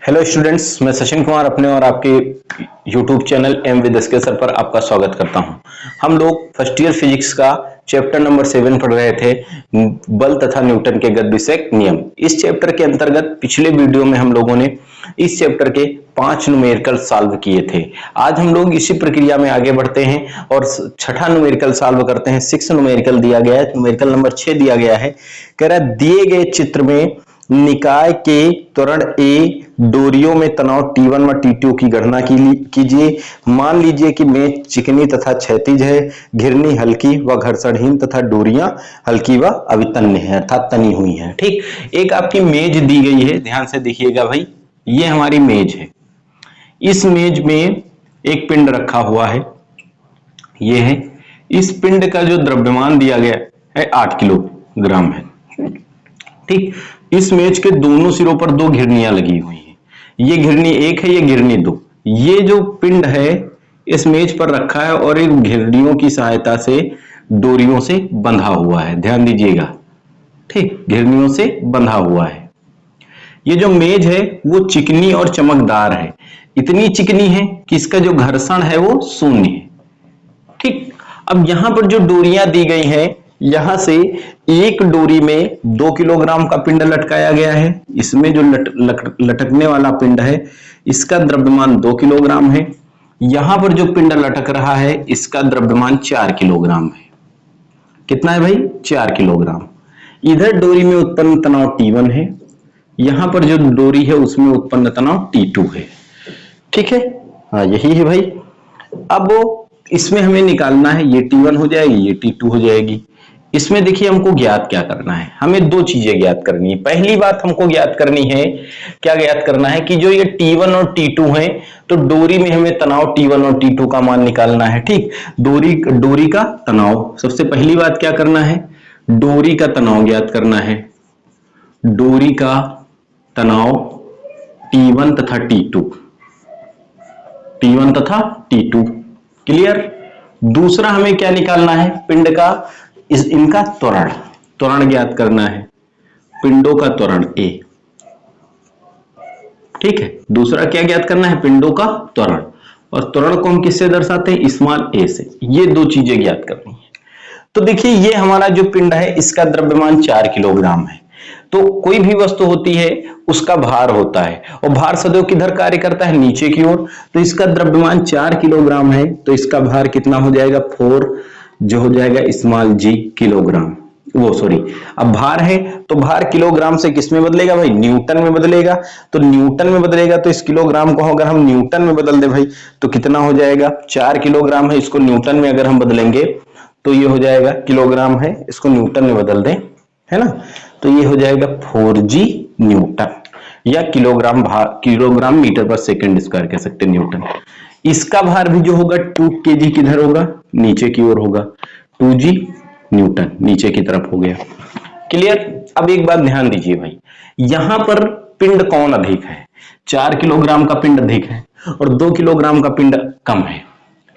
Hello students, मैं सचिन कुमार अपने और आपके YouTube channel M with SK sir पर आपका स्वागत करता हूं। हम लोग फर्स्ट ईयर फिजिक्स का चैप्टर नंबर 7 पढ़ रहे थे, बल तथा न्यूटन के गतिविषयक नियम। इस चैप्टर के अंतर्गत पिछले वीडियो में हम लोगों ने इस चैप्टर के 5 न्यूमेरिकल सॉल्व किए थे। आज हम लोग इसी प्रक्रिया में आगे बढ़ते हैं और छठा न्यूमेरिकल सॉल्व करते हैं। 6 न्यूमेरिकल दिया गया है, न्यूमेरिकल नंबर 6 दिया गया है। कह रहा है दिए गए चित्र में निकाय के त्वरण ए डोरियों में तनाव T1 व T2 की गणना कीजिए। मान लीजिए कि मेज चिकनी तथा क्षैतिज है, घिरनी हल्की व घर्षणहीन तथा डोरियां हल्की व अवितन्य है अर्थात तनी हुई हैं। ठीक, एक आपकी मेज दी गई है, ध्यान से देखिएगा भाई, ये हमारी मेज है। इस मेज में एक पिंड रखा हुआ है, ये है। इस पिंड का जो द्रव्यमान दिया गया है 8 किलोग्राम है। ठीक, इस मेज के दोनों सिरों पर 2 घिरनियां लगी हुई हैं। ये घिरनी 1 है, ये घिरनी 2। ये जो पिंड है इस मेज पर रखा है और इन घिरनियों की सहायता से डोरियों से बंधा हुआ है। ध्यान दीजिएगा, ठीक, घिरनियों से बंधा हुआ है। ये जो मेज है वो चिकनी और चमकदार है। इतनी चिकनी है कि इसका जो घर्षण है वो शून्य है। ठीक, अब यहां पर जो डोरियां दी गई हैं, यहां से एक डोरी में 2 किलोग्राम का पिंड लटकाया गया है। इसमें जो लटकने वाला पिंड है इसका द्रव्यमान 2 किलोग्राम है। यहां पर जो पिंड लटक रहा है इसका द्रव्यमान 4 किलोग्राम है। कितना है भाई? 4 किलोग्राम। इधर डोरी में उत्पन्न तनाव T1 है, यहां पर जो डोरी है उसमें उत्पन्न तनाव T2 है। ठीक है, हाँ यही है भाई। अब इसमें हमें निकालना है, ये T1 हो जाएगी, ये T2 हो जाएगी। इसमें देखिए हमको ज्ञात क्या करना है, हमें 2 चीजें ज्ञात करनी है। पहली बात हमको ज्ञात करनी है, क्या ज्ञात करना है कि जो ये T1 और T2 है, तो डोरी में हमें तनाव T1 और T2 का मान निकालना है। ठीक, डोरी का तनाव, सबसे पहली बात क्या करना है, डोरी का तनाव ज्ञात करना है। डोरी का तनाव T1 तथा T2, T1 तथा T2, क्लियर। दूसरा हमें क्या निकालना है, पिंड का इनका त्वरण ज्ञात करना है, पिंडों का त्वरण A। ठीक है, दूसरा क्या ज्ञात करना है, पिंडों का त्वरण। और त्वरण को हम किससे दर्शाते हैं, स्मॉल a से। ये 2 चीजें ज्ञात करनी है। तो देखिए ये हमारा जो पिंड है इसका द्रव्यमान 4 किलोग्राम है। तो कोई भी वस्तु होती है उसका भार होता है, और भार सदैव किधर कार्य करता है, नीचे की ओर। तो इसका द्रव्यमान 4 किलोग्राम है, तो इसका भार कितना हो जाएगा, 4 जो हो जाएगा स्मॉल g किलोग्राम। वो सॉरी, अब भार है तो भार किलोग्राम से किस में बदलेगा भाई, न्यूटन में बदलेगा। तो न्यूटन में बदलेगा तो इस किलोग्राम को अगर हम न्यूटन में बदल दे भाई तो कितना हो जाएगा, 4 किलोग्राम है, इसको न्यूटन में अगर हम बदलेंगे तो ये हो जाएगा, किलोग्राम है इसको न्यूटन में बदल दें, है ना, तो ये हो जाएगा 4g न्यूटन, या किलोग्राम मीटर पर सेकंड स्क्वायर कह सकते हैं, न्यूटन। इसका भार भी जो होगा 2 kg किधर होगा, नीचे की ओर होगा, 2g न्यूटन नीचे की तरफ हो गया। क्लियर। अब एक बात ध्यान दीजिए भाई, यहां पर पिंड कौन अधिक है, 4 किलोग्राम का पिंड अधिक है और 2 किलोग्राम का पिंड कम है।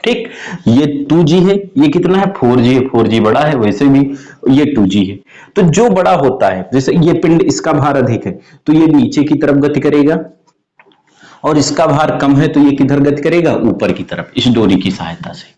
ठीक, ये 2g है, ये कितना है, 4g है, 4g बड़ा है, वैसे भी ये 2g है। तो जो बड़ा होता है, जैसे ये पिंड इसका भार अधिक है तो ये नीचे की तरफ गति करेगा, और इसका भार कम है तो ये किधर गति करेगा, ऊपर की तरफ, इस डोरी की सहायता से।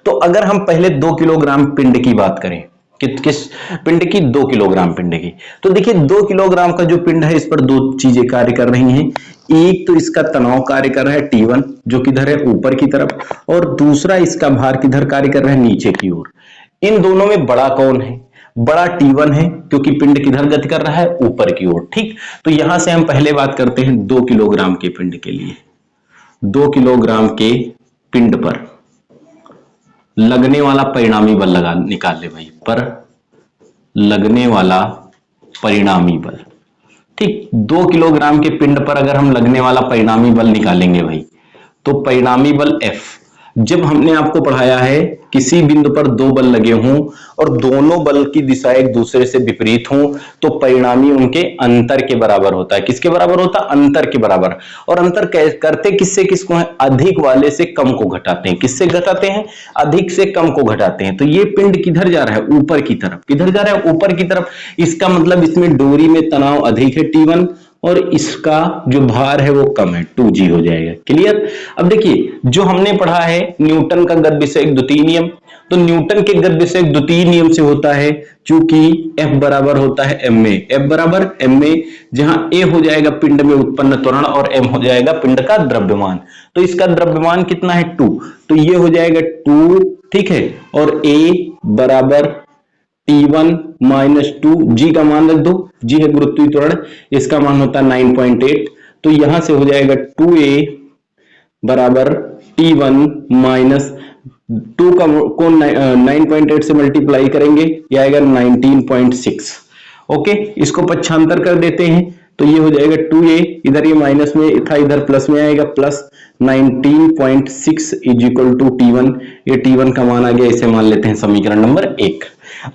तो अगर हम पहले 2 किलोग्राम पिंड की बात करें, किस पिंड की, 2 किलोग्राम पिंड की, तो देखिए 2 किलोग्राम का जो पिंड है इस पर 2 चीजें कार्य कर रही हैं। एक तो इसका तनाव कार्य कर रहा है T1 जो किधर है, ऊपर की तरफ, और दूसरा इसका भार किधर कार्य कर रहा है, नीचे की ओर। इन दोनों में बड़ा कौन है, बड़ा T1 है, क्योंकि पिंड किधर गति कर रहा है, ऊपर की ओर। ठीक, तो यहां से हम पहले बात करते हैं 2 किलोग्राम के पिंड के लिए। 2 किलोग्राम के पिंड पर लगने वाला परिणामी बल निकाल ले भाई, पर लगने वाला परिणामी बल। ठीक, 2 किलोग्राम के पिंड पर अगर हम लगने वाला परिणामी बल निकालेंगे भाई, तो परिणामी बल F, जब हमने आपको पढ़ाया है किसी बिंदु पर 2 बल लगे हों और दोनों बल की दिशा एक दूसरे से विपरीत हों, तो परिणामी उनके अंतर के बराबर होता है। किसके बराबर होता है, अंतर के बराबर। और अंतर करते किससे किसको है, अधिक वाले से कम को घटाते हैं। किससे घटाते हैं, अधिक से कम को घटाते हैं। तो ये पिंड किधर जा रहा है, ऊपर की तरफ। किधर जा रहा है, ऊपर की तरफ। इसका मतलब इसमें डोरी में तनाव अधिक है T1 और इसका जो भार है वो कम है, 2g हो जाएगा। क्लियर। अब देखिए जो हमने पढ़ा है न्यूटन का गतिविषयक द्वितीय नियम, तो न्यूटन के गतिविषयक द्वितीय नियम से होता है क्योंकि F बराबर होता है m में, F बराबर m में, जहां A हो जाएगा पिंड में उत्पन्न त्वरण और m हो जाएगा पिंड का द्रव्यमान। तो इसका द्रव्यमान कितना है 2, तो ये हो जाएगा 2, ठीक है, और A बराबर T1 माइनस 2, जी का मान रख दो, जी है गुरुत्वीय त्वरण, इसका मान होता है 9.8, तो यहां से हो जाएगा 2A बराबर T1 माइनस 2 का को 9.8 से मल्टीप्लाई करेंगे, ये आएगा 19.6। ओके, इसको पक्षांतर कर देते हैं तो ये हो जाएगा 2a, इधर ये माइनस में था इधर प्लस में आएगा, plus 19.6 is equal to T1, ये T1 का मान आ गया, इसे मान लेते हैं समीकरण नंबर 1।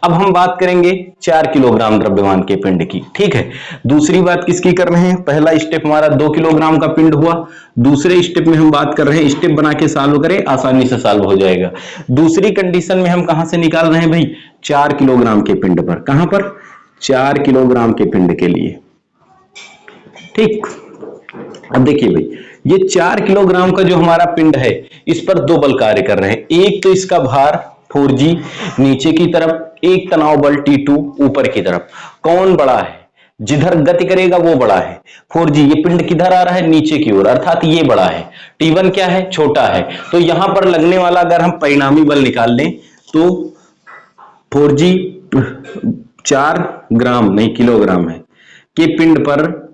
अब हम बात करेंगे 4 किलोग्राम द्रव्यमान के पिंड की, ठीक है। दूसरी बात किसकी कर रहे हैं, पहला स्टेप हमारा 2 किलोग्राम का पिंड हुआ, दूसरे स्टेप में हम बात कर रहे हैं, स्टेप बना के सॉल्व करें, आसानी से सॉल्व हो जाएगा। दूसरी कंडीशन में हम कहां से निकाल रहे हैं भाई, 4 किलोग्राम के पिंड पर, कहां पर, 4 किलोग्राम के पिंड के लिए, ठीक। अब देखिए भाई ये 4 किलोग्राम का जो हमारा पिंड है इस पर दो बल कार्य कर रहे हैं, एक तो इसका भार 4g नीचे की तरफ, एक तनाव बल T2 ऊपर की तरफ। कौन बड़ा है, जिधर गति करेगा वो बड़ा है, 4g, ये पिंड किधर आ रहा है, नीचे की ओर, अर्थात ये बड़ा है, T1 क्या है, छोटा है। तो यहां पर लगने वाला अगर हम परिणामी बल निकाल लें तो 4g 4 ग्राम नहीं किलोग्राम है के पिंड पर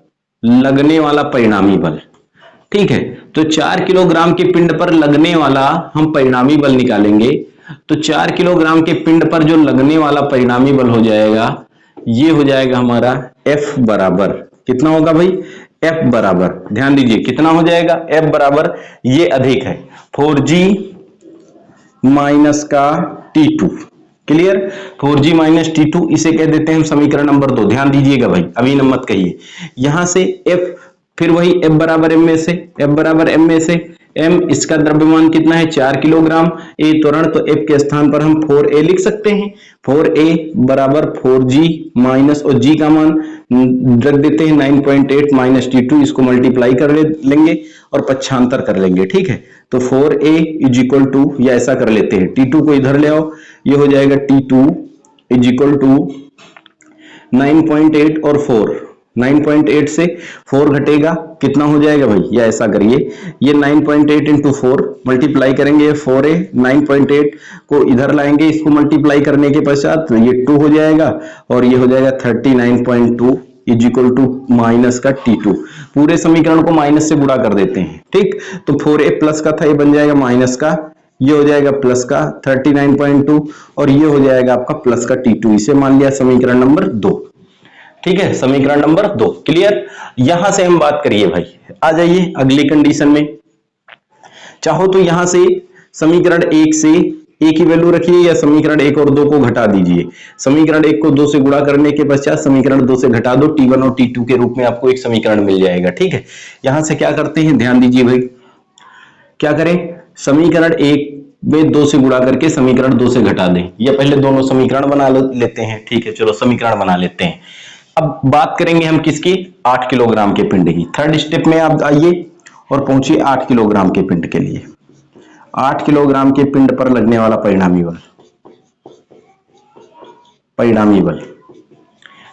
लगने वाला परिणामी बल, ठीक है। तो 4 किलोग्राम के पिंड पर लगने वाला हम परिणामी बल निकालेंगे, तो 4 किलोग्राम के पिंड पर जो लगने वाला परिणामी बल हो जाएगा ये हो जाएगा हमारा F बराबर, कितना होगा भाई, F बराबर, ध्यान दीजिए कितना हो जाएगा, F बराबर, ये अधिक है 4g माइनस का T2, clear, 4g minus T2, इसे कह देते हैं हम समीकरण नंबर 2। ध्यान दीजिएगा भाई, अभी न मत कहिए, यहां से F, फिर वही F बराबर m में से, F बराबर m में से m, इसका द्रव्यमान कितना है 4 किलोग्राम, a त्वरण, तो F के स्थान पर हम 4a लिख सकते हैं, 4a बराबर 4g माइनस, और g का मान रख देते हैं 9.8 माइनस T2, इसको मल्टीप्लाई कर लेंगे और पक्षांतर कर लेंगे, ठीक है। तो 4a इज इक्वल टू, या ऐसा कर लेते हैं, T2 को इधर ले आओ, ये हो जाएगा T2 इज इक्वल टू 9.8 और 4, 9.8 से 4 घटेगा, कितना हो जाएगा भाई, या ऐसा करिए, ये 9.8 इंटू 4 मल्टीप्लाई करेंगे, 4a 9.8 को इधर लाएंगे, इसको मल्टीप्लाई करने के पश्चात ये 2 हो जाएगा, और ये हो जाएगा 39.2 इज इक्वल टू माइनस का T2, पूरे समीकरण को माइनस से गुणा कर देते हैं, ठीक। तो 4a प्लस का था, ये बन जाएगा माइनस का, ये हो जाएगा प्लस का 39.2, और ये हो जाएगा आपका प्लस का T2, इसे मान लिया समीकरण नंबर 2, ठीक है, समीकरण नंबर 2, क्लियर। यहां से हम बात करिए भाई, आ जाइए अगली कंडीशन में, चाहो तो यहां से समीकरण 1 से a की वैल्यू रखिए, या समीकरण 1 और 2 को घटा दीजिए, समीकरण 1 को 2 से गुणा करने के पश्चात समीकरण 2 से घटा दो, T1 और T2 के रूप में आपको एक समीकरण मिल जाएगा, ठीक है। यहां से क्या करते हैं, ध्यान दीजिए भाई, क्या करें, समीकरण 1 में 2 से गुणा करके समीकरण 2 से घटा दें, या पहले दोनों समीकरण बना लेते हैं, ठीक है, चलो समीकरण बना लेते हैं। अब बात करेंगे हम किसकी, 8 किलोग्राम के पिंड की। थर्ड स्टेप में आप आइए और पहुंचिए 8 किलोग्राम के पिंड के लिए, 8 किलोग्राम के पिंड पर लगने वाला परिणामी बल, परिणामी बल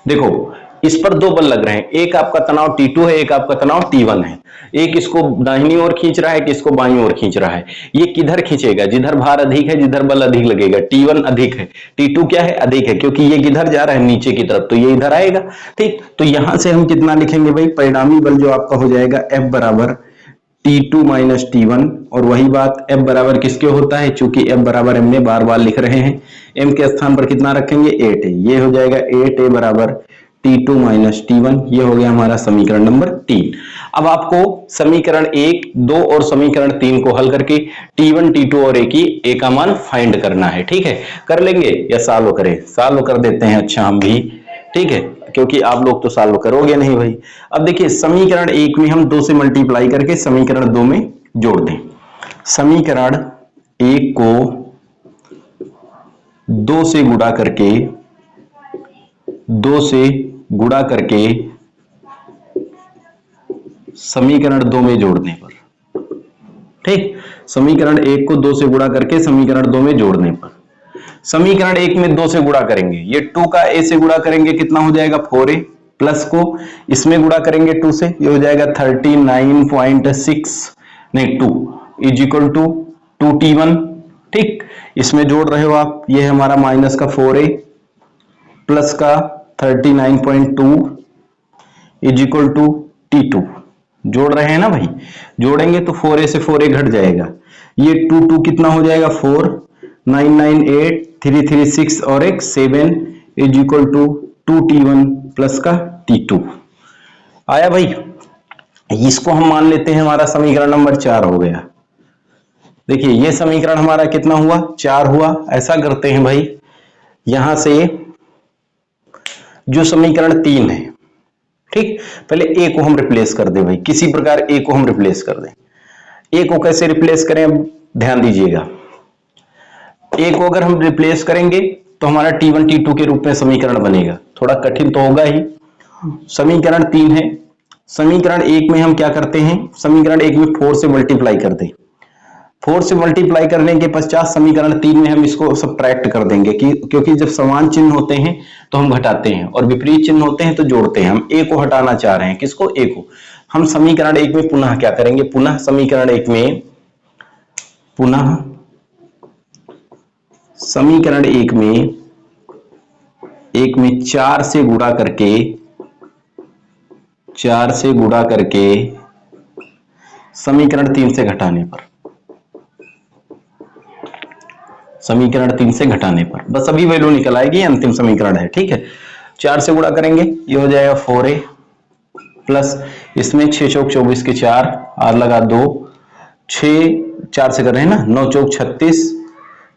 देखो, इस पर दो बल लग रहे हैं, एक आपका तनाव T2 है, एक आपका तनाव T1 है, एक इसको दाहिनी ओर खींच रहा है, कि इसको बाईं ओर खींच रहा है। ये किधर खींचेगा, जिधर भार अधिक है, जिधर बल अधिक लगेगा, T1 अधिक है, T2 क्या है, अधिक है, क्योंकि ये किधर जा रहा है, नीचे की तरफ, तो ये इधर आएगा, ठीक। तो यहां से हम कितना लिखेंगे भाई, परिणामी बल जो आपका हो जाएगा F बराबर T2 माइनस T1, और वही बात F बराबर किसके होता है, चूंकि F बराबर m में बार बार लिख रहे हैं, m के स्थान पर कितना रखेंगे, 8a, ये हो जाएगा 8a बराबर T2 माइनस T1, ये हो गया हमारा समीकरण नंबर 3। अब आपको समीकरण 1, 2 और समीकरण 3 को हल करके T1, T2 और A का मान फाइंड करना है, ठीक है। कर लेंगे या सॉल्व करें, सॉल्व कर देते हैं, अच्छा हम भी, ठीक है, क्योंकि आप लोग तो सॉल्व करोगे नहीं भाई। अब देखिए समीकरण 1 में हम 2 से मल्टीप्लाई करके समीकरण 2 में जोड़ दें, समीकरण 1 को 2 से गुणा करके समीकरण 2 में जोड़ने पर, ठीक। समीकरण 1 को 2 से गुणा करके समीकरण 2 में जोड़ने पर, समीकरण 1 में 2 से गुणा करेंगे, ये 2 का a से गुणा करेंगे कितना हो जाएगा 4a, प्लस को इसमें गुणा करेंगे 2 से, ये हो जाएगा 39.6 नहीं 2 इज इक्वल टू 2t1, ठीक। इसमें जोड़ रहे हो आप, ये हमारा माइनस का 4a प्लस का 39.2 इज इक्वल टू t2, जोड़ रहे हैं ना भाई, जोड़ेंगे तो 4a से 4a घट जाएगा, ये 2 कितना हो जाएगा 4, 998 336 और एक 7 is equal to 2t1 plus का t2 आया भाई। इसको हम मान लेते हैं हमारा समीकरण नंबर 4 हो गया। देखिए ये समीकरण हमारा कितना हुआ 4 हुआ। ऐसा करते हैं भाई, यहां से जो समीकरण 3 है, ठीक, पहले a को हम रिप्लेस कर दें भाई, किसी प्रकार a को हम रिप्लेस कर दें। a को कैसे रिप्लेस करें, ध्यान दीजिएगा, a को अगर हम रिप्लेस करेंगे तो हमारा t1 t2 के रूप में समीकरण बनेगा, थोड़ा कठिन तो होगा ही। समीकरण 3 है, समीकरण 1 में हम क्या करते हैं, समीकरण 1 में 4 से मल्टीप्लाई कर दें, 4 से मल्टीप्लाई करने के पश्चात समीकरण 3 में हम इसको सब्ट्रैक्ट कर देंगे, क्योंकि जब समान चिन्ह होते हैं तो हम घटाते हैं और विपरीत चिन्ह होते हैं तो जोड़ते हैं। हम a को हटाना चाह रहे हैं, किसको, a को। हम समीकरण 1 में पुनः क्या करेंगे, पुनः समीकरण 1 में, पुनः समीकरण 1 में 4 से गुणा करके, 4 से गुणा करके समीकरण 3 से घटाने पर, समीकरण 3 से घटाने पर बस अभी वैल्यू निकल आएगी, अंतिम समीकरण है, ठीक है। 4 से गुणा करेंगे, ये हो जाएगा 4a प्लस इसमें 6 चौक 24 के 4, आर लगा 2, 6 4 से कर रहे हैं ना, 9 चौक 36,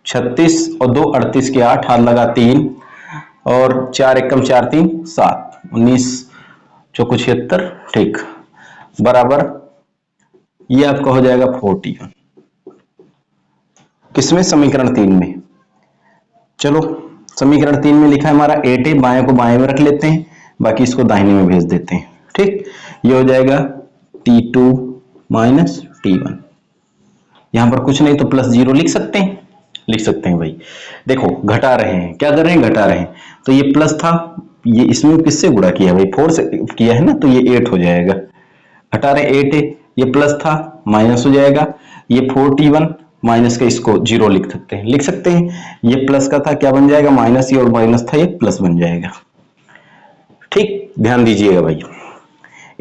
36 और 2 38 के 8, आर लगा 3 और 4 एकम 4 3 7, 19 चौको 76, ठीक, बराबर ये आपका हो जाएगा 41, किसमें, समीकरण 3 में। चलो समीकरण 3 में लिखा है हमारा 8a, बाएं को बाएं में रख लेते हैं, बाकी इसको दाहिने में भेज देते हैं, ठीक। ये हो जाएगा t2 माइनस t1, यहां पर कुछ नहीं तो प्लस 0 लिख सकते हैं, लिख सकते हैं भाई। देखो घटा रहे हैं, क्या कर रहे हैं, घटा रहे हैं, तो ये प्लस था, ये इसमें किससे गुणा किया भाई, 4 से किया है ना, तो ये 8 हो जाएगा, घटा रहे 8a, ये प्लस था माइनस हो जाएगा, ये 4t1 माइनस का इसको 0 लिख सकते हैं, लिख सकते हैं, ये प्लस का था क्या बन जाएगा माइनस, ये और माइनस था ये प्लस बन जाएगा, ठीक। ध्यान दीजिएगा भाई,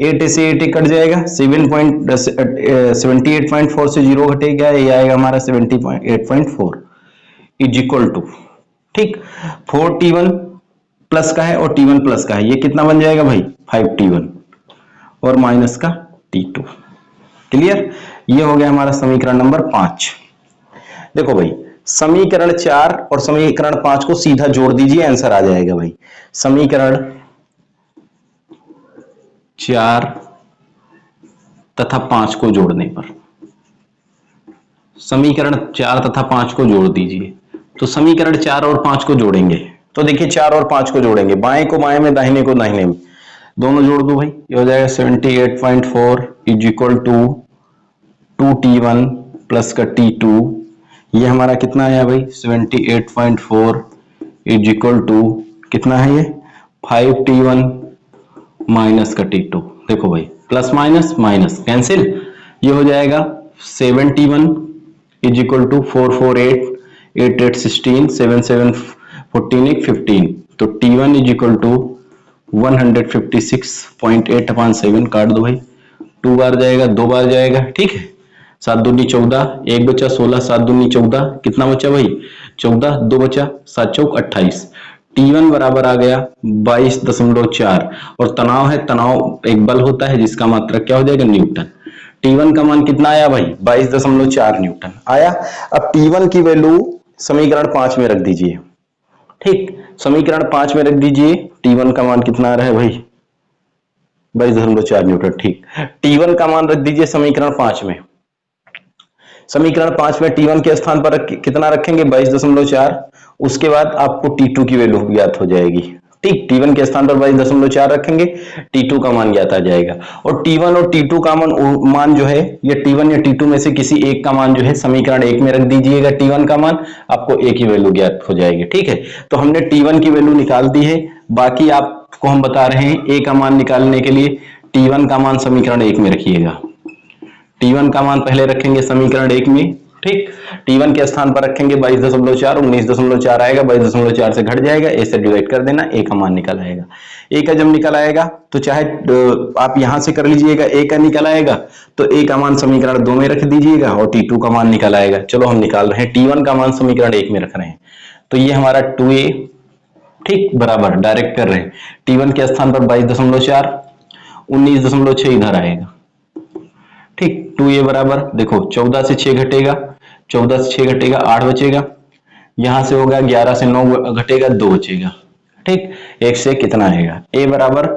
8 से 8 कट जाएगा, 78.4 से 0 घटेगा, ये आएगा हमारा 78.4 इज इक्वल टू, ठीक, 4t1 प्लस का है और t1 प्लस का है, ये कितना बन जाएगा भाई 5t1 और माइनस का t2, क्लियर। ये हो गया हमारा समीकरण नंबर 5। देखो भाई समीकरण 4 और समीकरण 5 को सीधा जोड़ दीजिए, आंसर आ जाएगा भाई। समीकरण 4 तथा 5 को जोड़ने पर, समीकरण 4 तथा 5 को जोड़ दीजिए, तो समीकरण 4 और 5 को जोड़ेंगे, तो देखिए 4 और 5 को जोड़ेंगे, बाएं को बाएं में, दाहिने को दाहिने में, दोनों जोड़ दो भाई, ये हो जाएगा 78.4 is equal to 2t1 plus का t2, ये हमारा कितना आया भाई 78.4 इज इक्वल टू कितना है ये 5t1 माइनस का t2। देखो भाई प्लस माइनस माइनस कैंसिल, ये हो जाएगा 7t1 इज इक्वल टू 448 8 8 16 7 7 14 15, तो t1 इज इक्वल टू 156.8/7, काट दो भाई, 2 बार जाएगा 2 बार जाएगा, ठीक है, 7 दूनी 14, 1 बचा 16, 7 दूनी 14, कितना बचा भाई 14, 2 बचा 7 चौक 28, T1 बराबर आ गया 22.4, और तनाव है, तनाव एक बल होता है जिसका मात्रक क्या हो जाएगा न्यूटन। T1 का मान कितना आया भाई 22.4 न्यूटन आया। अब T1 की वैल्यू समीकरण 5 में रख दीजिए, ठीक, समीकरण 5 में रख दीजिए, T1 का मान कितना आ रहा है भाई 22.4 न्यूटन, ठीक। T1 का मान रख दीजिए समीकरण 5 में, समीकरण 5 में T1 के स्थान पर कितना रखेंगे 22.4, उसके बाद आपको T2 की वैल्यू ज्ञात हो जाएगी, ठीक, T1 के स्थान पर 22.4 रखेंगे, T2 का मान ज्ञात आ जाएगा। और T1 और T2 का मान जो है, ये T1 या T2 में से किसी एक का मान जो है समीकरण 1 में रख दीजिएगा। T1 का मान, आपको एक ही वैल्यू ज्ञात हो जाएगी। ठीक है, तो हमने T1 की वैल्यू निकाल दी है। बाकी आपको हम बता रहे हैं A का मान निकालने के लिए T1 का मान समीकरण 1 में रखिएगा। T1 का मान पहले रखेंगे समीकरण 1 में। ठीक, T1 के स्थान पर रखेंगे 22.4, 19.4 आएगा, 22.4 से घट जाएगा, A से डिवाइड कर देना, A का मान निकल आएगा। A का जब निकल आएगा तो चाहे आप यहां से कर लीजिएगा, A का निकल आएगा तो A का मान समीकरण 2 में रख दीजिएगा और T2 का मान निकल आएगा। चलो हम निकाल रहे हैं, T1 का मान समीकरण 1 में रख रहे हैं, तो ये हमारा 2A, ठीक, बराबर डायरेक्ट कर रहे हैं, T1 के स्थान पर 22.4, 19.6 इधर आएगा। ठीक, 2A बराबर देखो 14 से 6 घटेगा, 14 से 6 घटेगा 8 बचेगा, यहां से होगा 11 से 9 घटेगा 2 बचेगा। ठीक, 1 से कितना आएगा, A बराबर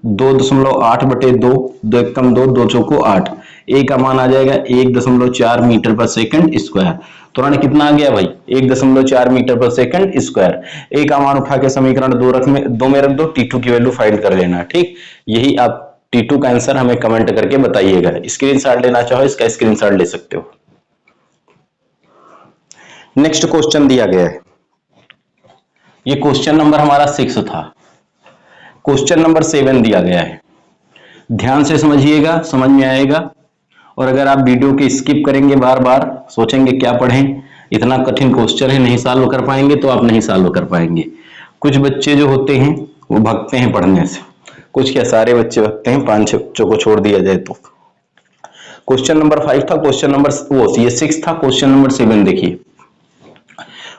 2.8 बटे 2, 2 एक कम 2, 2 चौको 8, A का मान आ जाएगा 1.4 मीटर पर सेकंड स्क्वायर। तुरंत कितना आ गया भाई, 1.4 मीटर पर सेकंड स्क्वायर। A का मान उठा के समीकरण 2 में रख दो, T2 की वैल्यू फाइंड कर लेना। ठीक, यही आप T2 का आंसर हमें कमेंट करके बताइएगा। स्क्रीनशॉट लेना चाहो इसका स्क्रीनशॉट ले सकते हो। नेक्स्ट क्वेश्चन दिया गया है, ये क्वेश्चन नंबर हमारा 6 था। क्वेश्चन नंबर 7 दिया गया है, ध्यान से समझिएगा, समझ में आएगा। और अगर आप वीडियो के स्किप करेंगे, बार बार सोचेंगे क्या पढ़ें, इतना कठिन क्वेश्चन है, नहीं सॉल्व कर पाएंगे, तो आप नहीं सॉल्व कर पाएंगे। कुछ बच्चे जो होते हैं वो भगते हैं पढ़ने से, कुछ क्या सारे बच्चे भगते हैं, 5-6 बच्चों को छोड़ दिया जाए तो। क्वेश्चन नंबर 5 था, क्वेश्चन नंबर ये 6 था। क्वेश्चन नंबर 7 देखिए,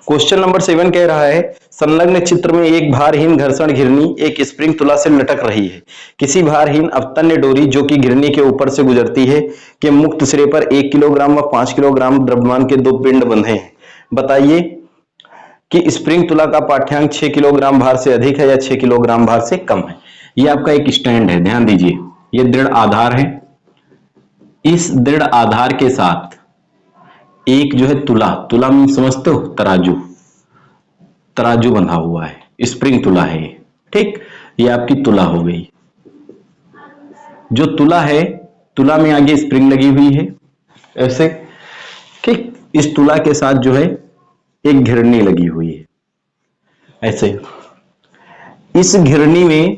क्वेश्चन नंबर 7 कह रहा है, संलग्न चित्र में एक भारहीन घर्षण घिरनी एक स्प्रिंग तुला से लटक रही है। किसी भारहीन अवतन्य डोरी जो कि घिरनी के ऊपर से गुजरती है के मुक्त सिरे पर 1 किलोग्राम व 5 किलोग्राम द्रव्यमान के 2 पिंड बंधे हैं। बताइए कि स्प्रिंग तुला का पाठ्यांक 6 किलोग्राम भार से अधिक है या 6 किलोग्राम भार से कम है। ये आपका एक स्टैंड है, ध्यान दीजिए, ये दृढ़ आधार है। इस दृढ़ आधार के साथ एक जो है तुला में समझते हो, तराजू बंधा हुआ है, स्प्रिंग तुला है। ठीक, ये आपकी तुला हो गई। जो तुला है, तुला में आगे स्प्रिंग लगी हुई है ऐसे। ठीक, इस तुला के साथ जो है एक घिरनी लगी हुई है ऐसे। इस घिरनी में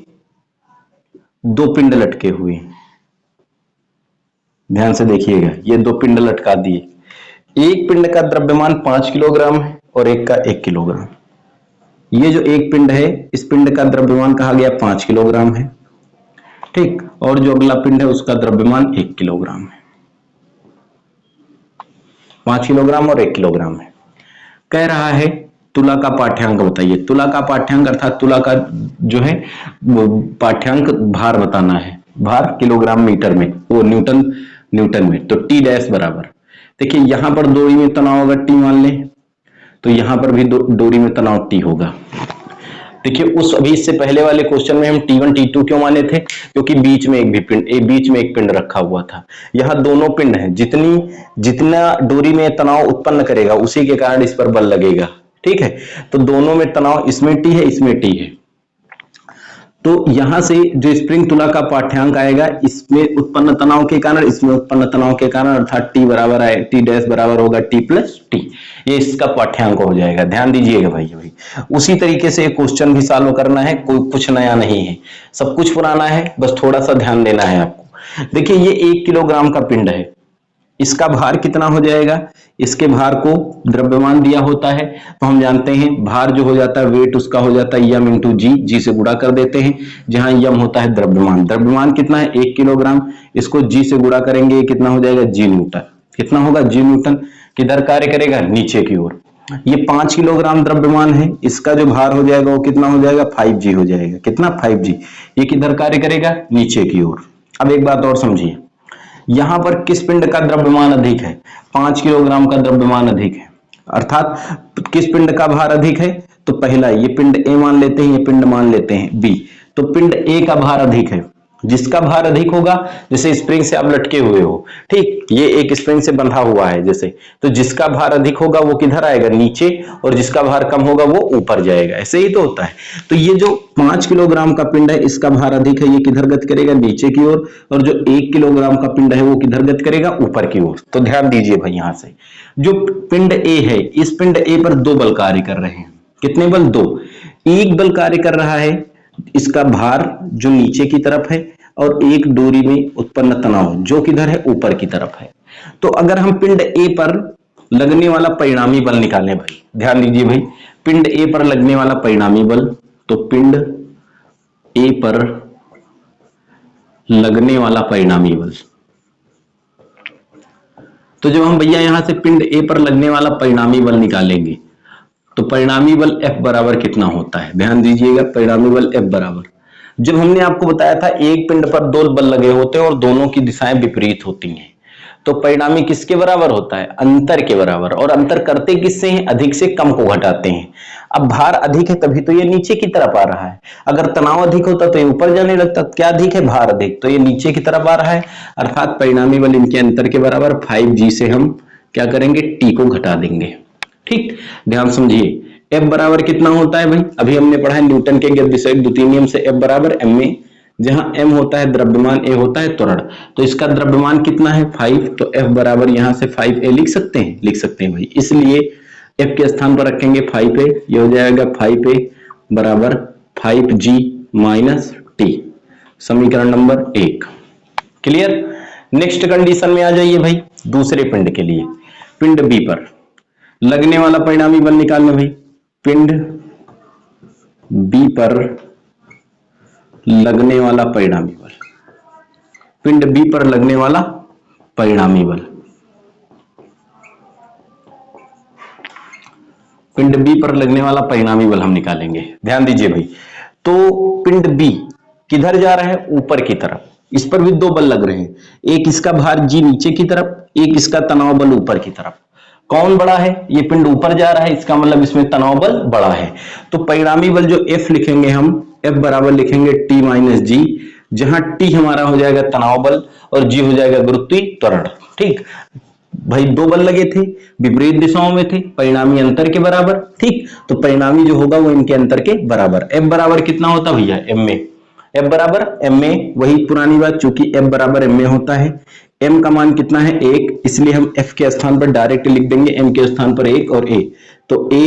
2 पिंड लटके हुए हैं, ध्यान से देखिएगा, ये 2 पिंड लटका दिए। एक पिंड का द्रव्यमान 5 किलोग्राम है और एक का 1 किलोग्राम। ये जो एक पिंड है, इस पिंड का द्रव्यमान कहा गया 5 किलोग्राम है। ठीक, और जो अगला पिंड है उसका द्रव्यमान 1 किलोग्राम है। 5 किलोग्राम और 1 किलोग्राम है। कह रहा है तुला का पाठ्यांक बताइए। तुला का पाठ्यांक अर्थात तुला का जो है पाठ्यांक भार बताना है, भार किलोग्राम मीटर में, वो न्यूटन में। तो T डैश बराबर, देखिए यहां पर डोरी में तनाव होगा T मान ले, तो यहां पर भी डोरी में तनाव T होगा। देखिए अभी इससे पहले वाले क्वेश्चन में हम T1 T2 क्यों माने थे, क्योंकि बीच में एक पिंड रखा हुआ था। यहाँ दोनों पिंड हैं, जितना डोरी में तनाव उत्पन्न करेगा उसी के कारण इस पर बल लगेगा। ठीक है, तो दोनों में तनाव, इसमें T है, इसमें T है। तो यहां से जो स्प्रिंग तुला का पाठ्यांक आएगा, इसमें उत्पन्न तनाव के कारण, इसमें उत्पन्न तनाव के कारण, अर्थात T बराबर आए, T डैश बराबर होगा T प्लस T। ये इसका पाठ्यांक हो जाएगा। ध्यान दीजिएगा भाई। उसी तरीके से क्वेश्चन भी सॉल्व करना है, कोई कुछ नया नहीं है, सब कुछ पुराना है, बस थोड़ा सा ध्यान देना है आपको। देखिए ये 1 किलोग्राम का पिंड है, इसका भार कितना हो जाएगा, इसके भार को द्रव्यमान दिया होता है, तो हम जानते हैं भार जो हो जाता है, वेट उसका हो जाता है m इंटू जी से गुणा कर देते हैं, जहां m होता है द्रव्यमान कितना है 1 किलोग्राम, इसको g से गुणा करेंगे, कितना हो जाएगा g न्यूटन। कितना होगा g न्यूटन, किधर कार्य करेगा, नीचे की ओर। ये 5 किलोग्राम द्रव्यमान है, इसका जो भार हो जाएगा वो कितना हो जाएगा 5g हो जाएगा। कितना 5g, ये किधर कार्य करेगा, नीचे की ओर। अब एक बात और समझिए, यहां पर किस पिंड का द्रव्यमान अधिक है, 5 किलोग्राम का द्रव्यमान अधिक है, अर्थात किस पिंड का भार अधिक है, तो पहला ये पिंड A मान लेते हैं, ये पिंड मान लेते हैं B, तो पिंड A का भार अधिक है, जिसका भार अधिक होगा, जैसे स्प्रिंग से आप लटके हुए हो, ठीक, ये एक स्प्रिंग से बंधा हुआ है जैसे, तो जिसका भार अधिक होगा वो किधर आएगा, नीचे, और जिसका भार कम होगा वो ऊपर जाएगा। ऐसे ही तो होता है। तो ये जो 5 किलोग्राम का पिंड है, इसका भार अधिक है, ये किधर गति करेगा, नीचे की ओर, और जो 1 किलोग्राम का पिंड है वो किधर गति करेगा, ऊपर की ओर। तो ध्यान दीजिए भाई, यहां से जो पिंड ए है, इस पिंड ए पर 2 बल कार्य कर रहे हैं। कितने बल? 2। एक बल कार्य कर रहा है, इसका भार जो नीचे की तरफ है, और एक दूरी में उत्पन्न तनाव जो किधर है, ऊपर की तरफ है। तो अगर हम पिंड ए पर लगने वाला परिणामी बल निकालें भाई, ध्यान दीजिए भाई, पिंड ए पर लगने वाला परिणामी बल, तो पिंड ए पर लगने वाला परिणामी बल, तो जब हम भैया यहां से पिंड ए पर लगने वाला परिणामी बल निकालेंगे, तो परिणामी बल F बराबर कितना होता है, ध्यान दीजिएगा, परिणामी बल F बराबर, जब हमने आपको बताया था एक पिंड पर 2 बल लगे होते हैं और दोनों की दिशाएं विपरीत होती हैं, तो परिणामी किसके बराबर होता है, अंतर के बराबर। और अंतर करते किससे हैं, अधिक से कम को घटाते हैं। अब भार अधिक है तभी तो ये नीचे की तरफ आ रहा है, अगर तनाव अधिक होता तो ये ऊपर जाने लगता। क्या अधिक है, भार अधिक, तो ये नीचे की तरफ आ रहा है, अर्थात परिणामी बल इनके अंतर के बराबर 5G से हम क्या करेंगे, T को घटा देंगे। ठीक, ध्यान समझिए, F बराबर कितना होता है भाई, अभी हमने पढ़ा है न्यूटन के गतिशील द्वितीय नियम से, F बराबर ma, जहां m होता है द्रव्यमान, a होता है त्वरण, तो इसका द्रव्यमान कितना है 5, तो F बराबर यहां से 5a लिख सकते हैं, लिख सकते हैं भाई, इसलिए F के स्थान पर रखेंगे 5a, ये हो जाएगा 5a बराबर 5G माइनस T, समीकरण नंबर 1। क्लियर। नेक्स्ट कंडीशन में आ जाइए भाई, दूसरे पिंड के लिए, पिंड बी पर लगने वाला परिणामी बल निकालना भाई, पिंड बी पर लगने वाला परिणामी बल, पिंड बी पर लगने वाला परिणामी बल, पिंड बी पर लगने वाला परिणामी बल हम निकालेंगे। ध्यान दीजिए भाई, तो पिंड बी किधर जा रहा है, ऊपर की तरफ, इस पर भी 2 बल लग रहे हैं, एक इसका भार G नीचे की तरफ, एक इसका तनाव बल ऊपर की तरफ। कौन बड़ा है, ये पिंड ऊपर जा रहा है, इसका मतलब इसमें तनाव बल बड़ा है, तो परिणामी बल जो F लिखेंगे हम, F बराबर लिखेंगे T माइनस G, जहां T हमारा हो जाएगा तनाव बल और G हो जाएगा गुरुत्वीय त्वरण। ठीक भाई, 2 बल लगे थे, विपरीत दिशाओं में थे, परिणामी अंतर के बराबर। ठीक, तो परिणामी जो होगा वो इनके अंतर के बराबर। F बराबर कितना होता भैया, ma, F बराबर ma, वही पुरानी बात, चूंकि F बराबर ma होता है, m का मान कितना है 1, इसलिए हम f के स्थान पर डायरेक्ट लिख देंगे m के स्थान पर 1 और a, तो a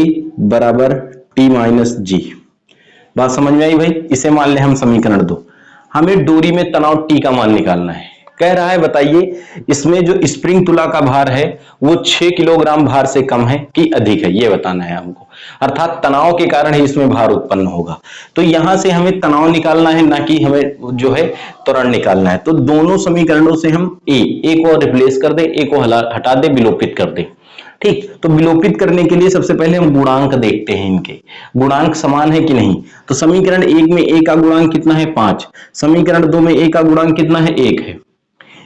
बराबर t माइनस जी। बात समझ में आई भाई, इसे मान ले हम समीकरण 2। हमें डोरी में तनाव T का मान निकालना है। कह रहा है बताइए, इसमें जो स्प्रिंग तुला का भार है वो 6 किलोग्राम भार से कम है कि अधिक है, ये बताना है हमको, अर्थात तनाव के कारण ही इसमें भार उत्पन्न होगा। तो यहां से हमें तनाव निकालना है, ना कि हमें जो है त्वरण निकालना है। तो दोनों समीकरणों से हम ए को रिप्लेस कर दे, ए को हटा दे, विलोपित कर दे। ठीक, तो विलोपित करने के लिए सबसे पहले हम गुणांक देखते हैं, इनके गुणांक समान है कि नहीं। तो समीकरण 1 में a का गुणांक कितना है 5, समीकरण 2 में a का गुणांक कितना है 1 है,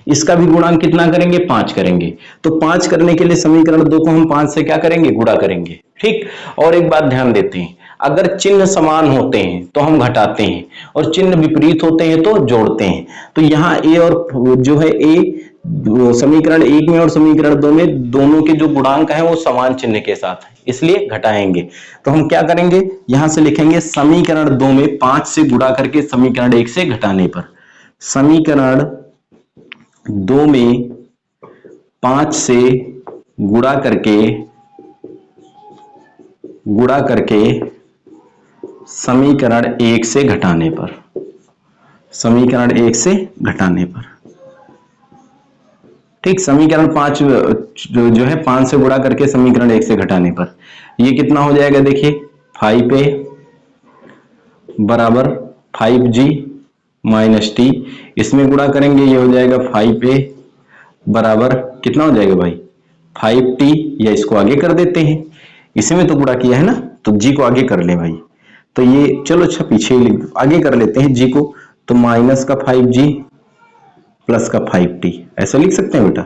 इसका भी गुणांक कितना करेंगे 5 करेंगे। तो 5 करने के लिए समीकरण 2 को हम 5 से क्या करेंगे, गुणा करेंगे। ठीक, और एक बात ध्यान देते हैं, अगर चिन्ह समान होते हैं तो हम घटाते हैं, और चिन्ह विपरीत होते हैं तो जोड़ते हैं। तो यहाँ a और जो है a समीकरण 1 में और समीकरण 2 में दोनों के जो गुणांक हैं वो समान चिन्ह के साथ है, इसलिए घटाएंगे। तो हम क्या करेंगे, यहां से लिखेंगे समीकरण 2 में 5 से गुणा करके समीकरण 1 से घटाने पर, समीकरण 2 में 5 से गुणा करके समीकरण 1 से घटाने पर, समीकरण 1 से घटाने पर। ठीक, समीकरण 5 जो है 5 से गुणा करके समीकरण 1 से घटाने पर ये कितना हो जाएगा, देखिए 5a बराबर 5g माइनस टी, इसमें गुणा करेंगे ये हो जाएगा 5a बराबर कितना हो जाएगा भाई 5t, या इसको आगे कर देते हैं, इसी में तो गुणा किया है ना, तो g को आगे कर ले भाई। तो ये चलो अच्छा पीछे आगे कर लेते हैं g को, तो माइनस का 5g प्लस का 5t, ऐसा लिख सकते हैं बेटा।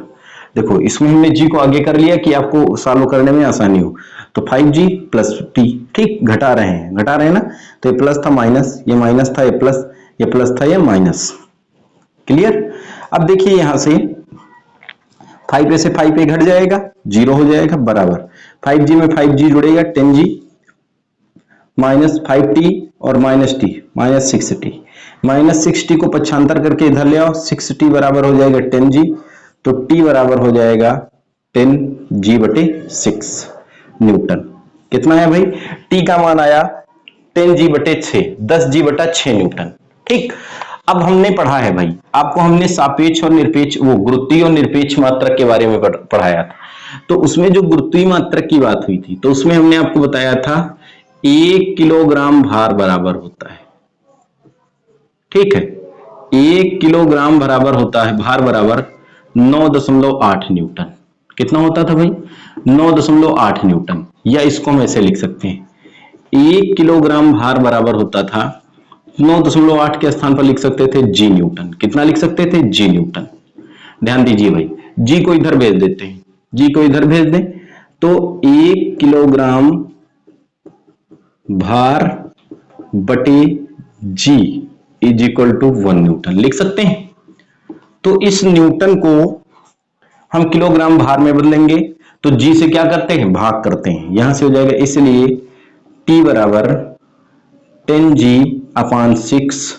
देखो इसमें हमने g को आगे कर लिया कि आपको सॉल्व करने में आसानी हो। तो 5g प्लस t, ठीक, घटा रहे हैं ना, तो ये प्लस था माइनस, ये माइनस था ये प्लस, ये प्लस था ये माइनस। क्लियर। अब देखिए यहां से 5a से 5a घट जाएगा, 0 हो जाएगा, बराबर 5g में 5g जुड़ेगा, 10g माइनस 5t और minus T minus 6t, minus 6t को पक्षांतर करके इधर ले आओ, 6t बराबर हो जाएगा 10g, तो t बराबर हो जाएगा 10g/6 न्यूटन। कितना है भाई, t का मान आया 10g/6, 10g/6 न्यूटन। ठीक, अब हमने पढ़ा है भाई, आपको हमने सापेक्ष और निरपेक्ष, वो गुरुत्वीय और निरपेक्ष मात्रक के बारे में पढ़ाया था। तो उसमें जो गुरुत्वीय मात्रक की बात हुई थी, तो उसमें हमने आपको बताया था 1 किलोग्राम भार बराबर होता है, ठीक है, 1 किलोग्राम बराबर होता है, भार बराबर 9.8 न्यूटन। कितना होता था भाई, 9.8 न्यूटन। या इसको हम ऐसे लिख सकते हैं, 1 किलोग्राम भार बराबर होता था 9.8 के स्थान पर लिख सकते थे जी न्यूटन। कितना लिख सकते थे, जी न्यूटन। ध्यान दीजिए भाई, जी को इधर भेज देते हैं, जी को इधर भेज दें, तो 1 किलोग्राम भार बटे जी इज इक्वल टू 1 न्यूटन लिख सकते हैं। तो इस न्यूटन को हम किलोग्राम भार में बदलेंगे, तो जी से क्या करते हैं, भाग करते हैं, यहां से हो जाएगा, इसलिए टी बराबर 10g/6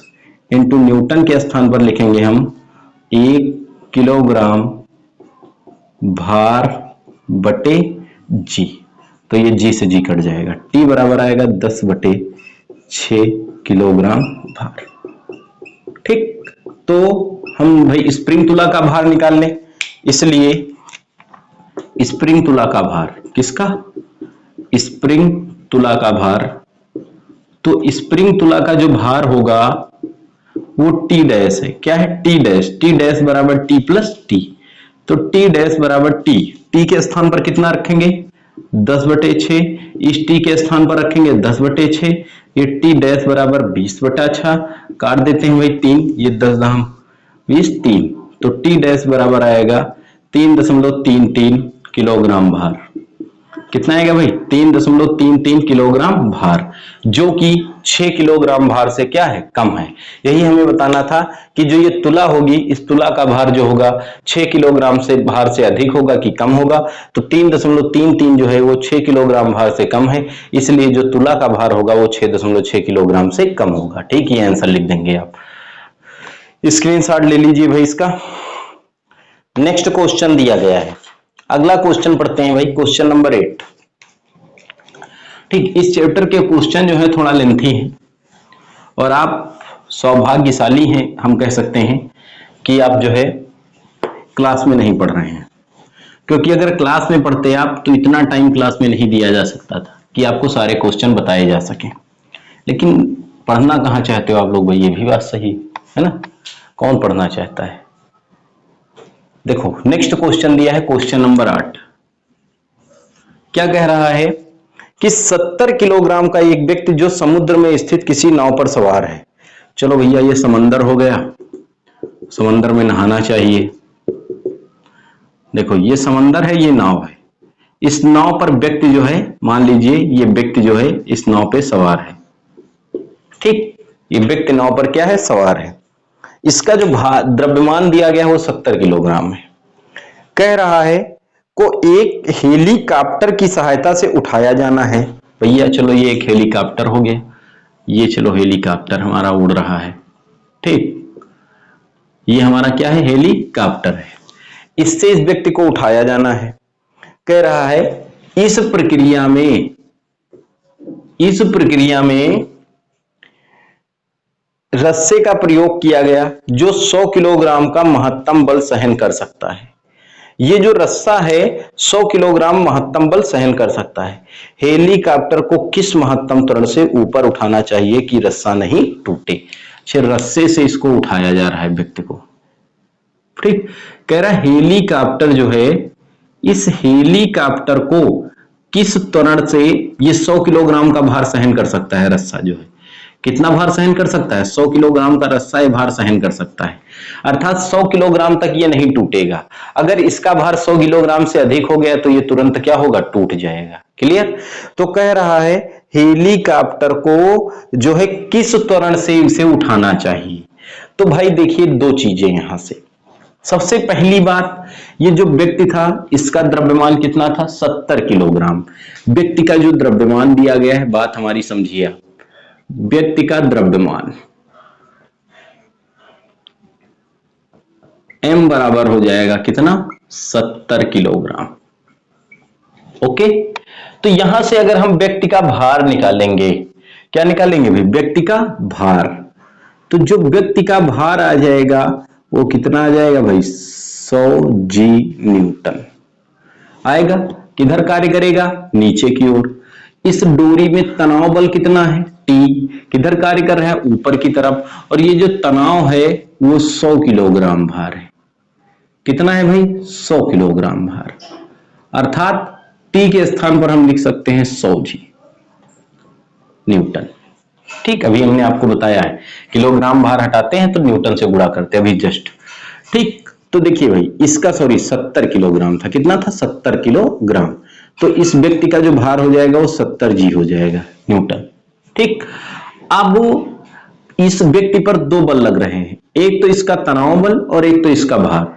इंटू न्यूटन के स्थान पर लिखेंगे हम 1 किलोग्राम भार बटे जी, तो ये जी से जी कट जाएगा, टी बराबर आएगा 10/6 किलोग्राम भार। ठीक, तो हम भाई स्प्रिंग तुला का भार निकाल लें, इसलिए स्प्रिंग तुला का भार, किसका, स्प्रिंग तुला का भार, तो स्प्रिंग तुला का जो भार होगा वो टी डैश है, क्या है, टी डैश, टी डैश बराबर टी प्लस टी, तो टी डैश बराबर टी, टी के स्थान पर कितना रखेंगे 10/6, इस टी के स्थान पर रखेंगे 10/6, ये टी डैश बराबर 20/6, काट देते हैं भाई 3, ये 10×20 3, तो टी डैश बराबर आएगा 3.33 किलोग्राम भार। कितना आएगा भाई, 3.33 किलोग्राम भार, जो कि 6 किलोग्राम भार से क्या है, कम है। यही हमें बताना था कि जो ये तुला होगी, इस तुला का भार जो होगा 6 किलोग्राम से भार से अधिक होगा कि कम होगा, तो 3.33 जो है वो 6 किलोग्राम भार से कम है, इसलिए जो तुला का भार होगा वो 6.6 किलोग्राम से कम होगा। ठीक, ये आंसर लिख देंगे आप, स्क्रीनशॉट ले लीजिए भाई इसका। नेक्स्ट क्वेश्चन दिया गया है, अगला क्वेश्चन पढ़ते हैं भाई, क्वेश्चन नंबर 8। ठीक, इस चैप्टर के क्वेश्चन जो है थोड़ा लेंथी है, और आप सौभाग्यशाली हैं, हम कह सकते हैं कि आप जो है क्लास में नहीं पढ़ रहे हैं, क्योंकि अगर क्लास में पढ़ते आप तो इतना टाइम क्लास में नहीं दिया जा सकता था कि आपको सारे क्वेश्चन बताए जा सके। लेकिन पढ़ना कहाँ चाहते हो आप लोग भाई, ये भी बात सही है ना, कौन पढ़ना चाहता है। देखो नेक्स्ट क्वेश्चन दिया है, क्वेश्चन नंबर 8। क्या कह रहा है कि 70 किलोग्राम का एक व्यक्ति जो समुद्र में स्थित किसी नाव पर सवार है। चलो भैया ये समंदर हो गया, समंदर में नहाना चाहिए। देखो ये समंदर है, ये नाव है, इस नाव पर व्यक्ति जो है, मान लीजिए ये व्यक्ति जो है इस नाव पे सवार है। ठीक, ये व्यक्ति नाव पर क्या है, सवार है। इसका जो द्रव्यमान दिया गया है वो 70 किलोग्राम है। कह रहा है को एक हेलीकॉप्टर की सहायता से उठाया जाना है। भैया चलो ये एक हेलीकॉप्टर हो गया, ये चलो हेलीकॉप्टर हमारा उड़ रहा है। ठीक, ये हमारा क्या है, हेलीकॉप्टर है, इससे इस व्यक्ति को उठाया जाना है। कह रहा है इस प्रक्रिया में रस्से का प्रयोग किया गया जो 100 किलोग्राम का महत्तम बल सहन कर सकता है। ये जो रस्सा है 100 किलोग्राम महत्तम बल सहन कर सकता है। हेलीकॉप्टर को किस महत्तम त्वरण से ऊपर उठाना चाहिए कि रस्सा नहीं टूटे। रस्से से इसको उठाया जा रहा है व्यक्ति को। ठीक, कह रहा है हेलीकॉप्टर जो है, इस हेलीकॉप्टर को किस त्वरण से ये 100 किलोग्राम का भार सहन कर सकता है। रस्सा जो है कितना भार सहन कर सकता है, 100 किलोग्राम का रस्सा ये भार सहन कर सकता है, अर्थात 100 किलोग्राम तक ये नहीं टूटेगा। अगर इसका भार 100 किलोग्राम से अधिक हो गया तो ये तुरंत क्या होगा, टूट जाएगा। क्लियर। तो कह रहा है हेलीकॉप्टर को जो है किस त्वरण से इसे उठाना चाहिए। तो भाई देखिए दो चीजें यहां से। सबसे पहली बात, ये जो व्यक्ति था इसका द्रव्यमान कितना था 70 किलोग्राम। व्यक्ति का जो द्रव्यमान दिया गया है, बात हमारी समझिए, व्यक्ति का द्रव्यमान m बराबर हो जाएगा कितना 70 किलोग्राम। ओके, तो यहां से अगर हम व्यक्ति का भार निकालेंगे, क्या निकालेंगे भाई, व्यक्ति का भार, तो जो व्यक्ति का भार आ जाएगा वो कितना आ जाएगा भाई 100 जी न्यूटन आएगा। किधर कार्य करेगा, नीचे की ओर। इस डोरी में तनाव बल कितना है T, किधर कार्य कर रहा है, ऊपर की तरफ, और ये जो तनाव है वो 100 किलोग्राम भार है। कितना है भाई 100 किलोग्राम भार, अर्थात T के स्थान पर हम लिख सकते हैं 100 जी न्यूटन। ठीक, अभी हमने आपको बताया है किलोग्राम भार हटाते हैं तो न्यूटन से गुणा करते हैं अभी जस्ट। ठीक, तो देखिए भाई इसका 70 किलोग्राम था, कितना था 70 किलोग्राम, तो इस व्यक्ति का जो भार हो जाएगा वो 70 जी हो जाएगा न्यूटन। ठीक, अब इस व्यक्ति पर दो बल लग रहे हैं, एक तो इसका तनाव बल और एक तो इसका भार।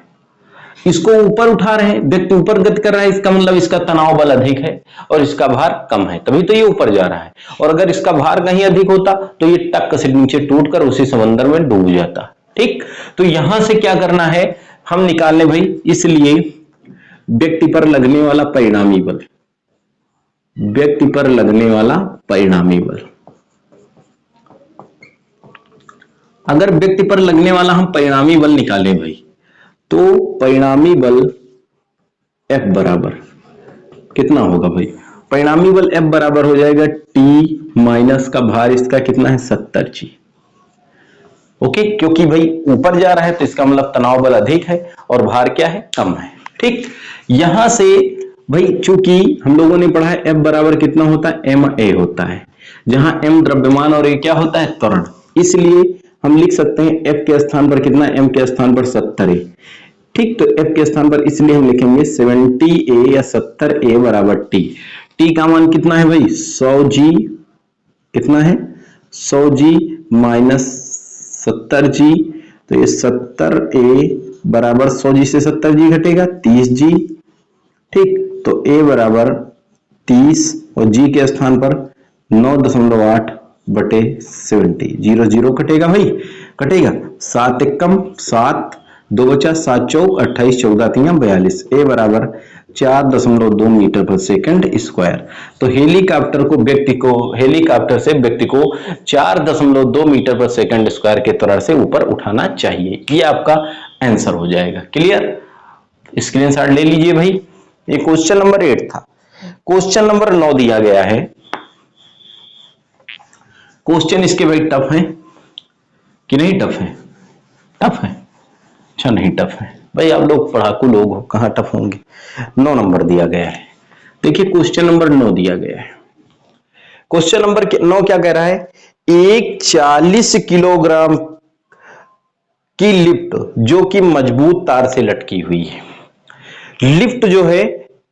इसको ऊपर उठा रहे हैं, व्यक्ति ऊपर गति कर रहा है, इसका मतलब इसका तनाव बल अधिक है और इसका भार कम है, तभी तो ये ऊपर जा रहा है। और अगर इसका भार कहीं अधिक होता तो ये टक से नीचे टूटकर उसी समंदर में डूब जाता। ठीक, तो यहां से क्या करना है, हम निकालने भाई, इसलिए व्यक्ति पर लगने वाला परिणामी बल, व्यक्ति पर लगने वाला परिणामी बल, अगर व्यक्ति पर लगने वाला हम परिणामी बल निकालें भाई, तो परिणामी बल F बराबर कितना होगा भाई, परिणामी बल F बराबर हो जाएगा T माइनस का भार इसका कितना है 70 जी। ओके, क्योंकि भाई ऊपर जा रहा है तो इसका मतलब तनाव बल अधिक है और भार क्या है, कम है। ठीक, यहां से भाई चूंकि हम लोगों ने पढ़ा है F बराबर कितना होता है ma होता है, जहां m द्रव्यमान और a क्या होता है त्वरण, इसलिए हम लिख सकते हैं F के स्थान पर कितना, m के स्थान पर 70 है। ठीक, तो F के स्थान पर इसलिए हम लिखेंगे 70a या 70a बराबर T। T का मान कितना है भाई 100 जी, कितना है 100 जी माइनस 70 जी, तो ये 70a बराबर 100 जी से 70 जी घटेगा 30 जी। ठीक, तो a बराबर 30 और g के स्थान पर 9.8 बटे 70, 0 0 कटेगा भाई, कटेगा 7 एकम 7, 2 बचा 7 चौक 28, 14 3 42, ए बराबर 4.2 मीटर पर सेकंड स्क्वायर। तो हेलीकॉप्टर से व्यक्ति को 4.2 मीटर पर सेकंड स्क्वायर के त्वरण से ऊपर उठाना चाहिए। ये आपका आंसर हो जाएगा। क्लियर, स्क्रीनशॉट ले लीजिए भाई। ये क्वेश्चन नंबर 8 था। क्वेश्चन नंबर 9 दिया गया है। क्वेश्चन इसके भाई टफ है कि नहीं, टफ है, टफ है, अच्छा नहीं टफ है भाई, आप लोग पढ़ाकू लोग हो, कहां टफ होंगे। 9 नंबर दिया गया है। देखिए क्वेश्चन नंबर 9 दिया गया है। क्वेश्चन नंबर 9 क्या कह रहा है, एक 40 किलोग्राम की लिफ्ट जो कि मजबूत तार से लटकी हुई है, लिफ्ट जो है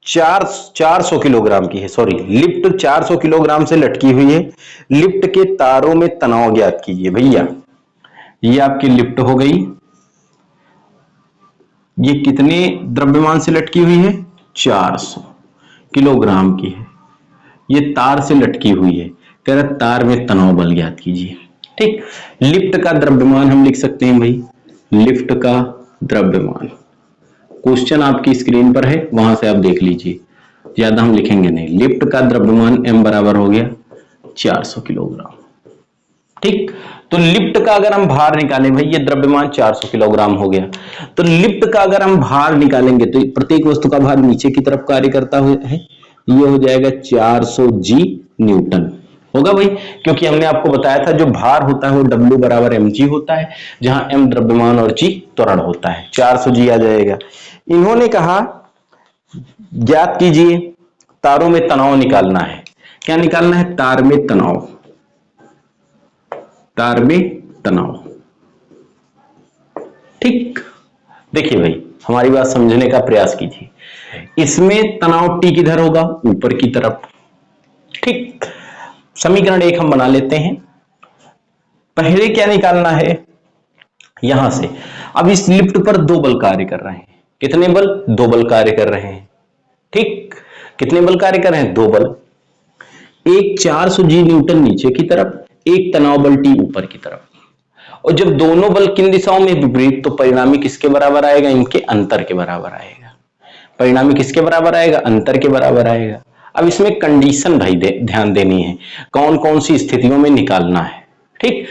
400 किलोग्राम की है, सॉरी लिफ्ट 400 किलोग्राम से लटकी हुई है, लिफ्ट के तारों में तनाव ज्ञात कीजिए। भैया ये आपकी लिफ्ट हो गई, ये कितने द्रव्यमान से लटकी हुई है 400 किलोग्राम की है, ये तार से लटकी हुई है, कह रहा तार में तनाव बल ज्ञात कीजिए। ठीक, लिफ्ट का द्रव्यमान हम लिख सकते हैं भाई, लिफ्ट का द्रव्यमान, क्वेश्चन आपकी स्क्रीन पर है, वहां से आप देख लीजिए, ज्यादा हम लिखेंगे नहीं। लिफ्ट का द्रव्यमान m बराबर हो गया 400 किलोग्राम। ठीक, तो लिफ्ट का अगर हम भार निकालें भाई, ये द्रव्यमान 400 किलोग्राम हो गया, तो लिफ्ट का अगर हम भार निकालेंगे तो प्रत्येक वस्तु का भार नीचे की तरफ कार्य करता है, ये हो जाएगा 400 जी न्यूटन होगा भाई, क्योंकि हमने आपको बताया था जो भार होता है वो W बराबर mg होता है, जहां m द्रव्यमान और g त्वरण होता है, 400 जी आ जाएगा। इन्होंने कहा ज्ञात कीजिए तारों में तनाव निकालना है। क्या निकालना है, तार में तनाव, तार में तनाव। ठीक, देखिए भाई हमारी बात समझने का प्रयास कीजिए, इसमें तनाव T किधर होगा, ऊपर की तरफ। ठीक, समीकरण 1 हम बना लेते हैं। पहले क्या निकालना है, यहां से। अब इस लिफ्ट पर दो बल कार्य कर रहे हैं। कितने बल? दो बल कार्य कर रहे हैं। ठीक, कितने बल कार्य कर रहे हैं? दो बल। एक 400 जी न्यूटन नीचे की तरफ, एक तनाव बल टी ऊपर की तरफ। और जब दोनों बल किन दिशाओं में विपरीत, तो परिणामी किसके बराबर आएगा? इनके अंतर के बराबर आएगा। परिणामी किसके बराबर आएगा? अंतर के बराबर आएगा। अब इसमें कंडीशन भाई ध्यान देनी है, कौन कौन सी स्थितियों में निकालना है। ठीक,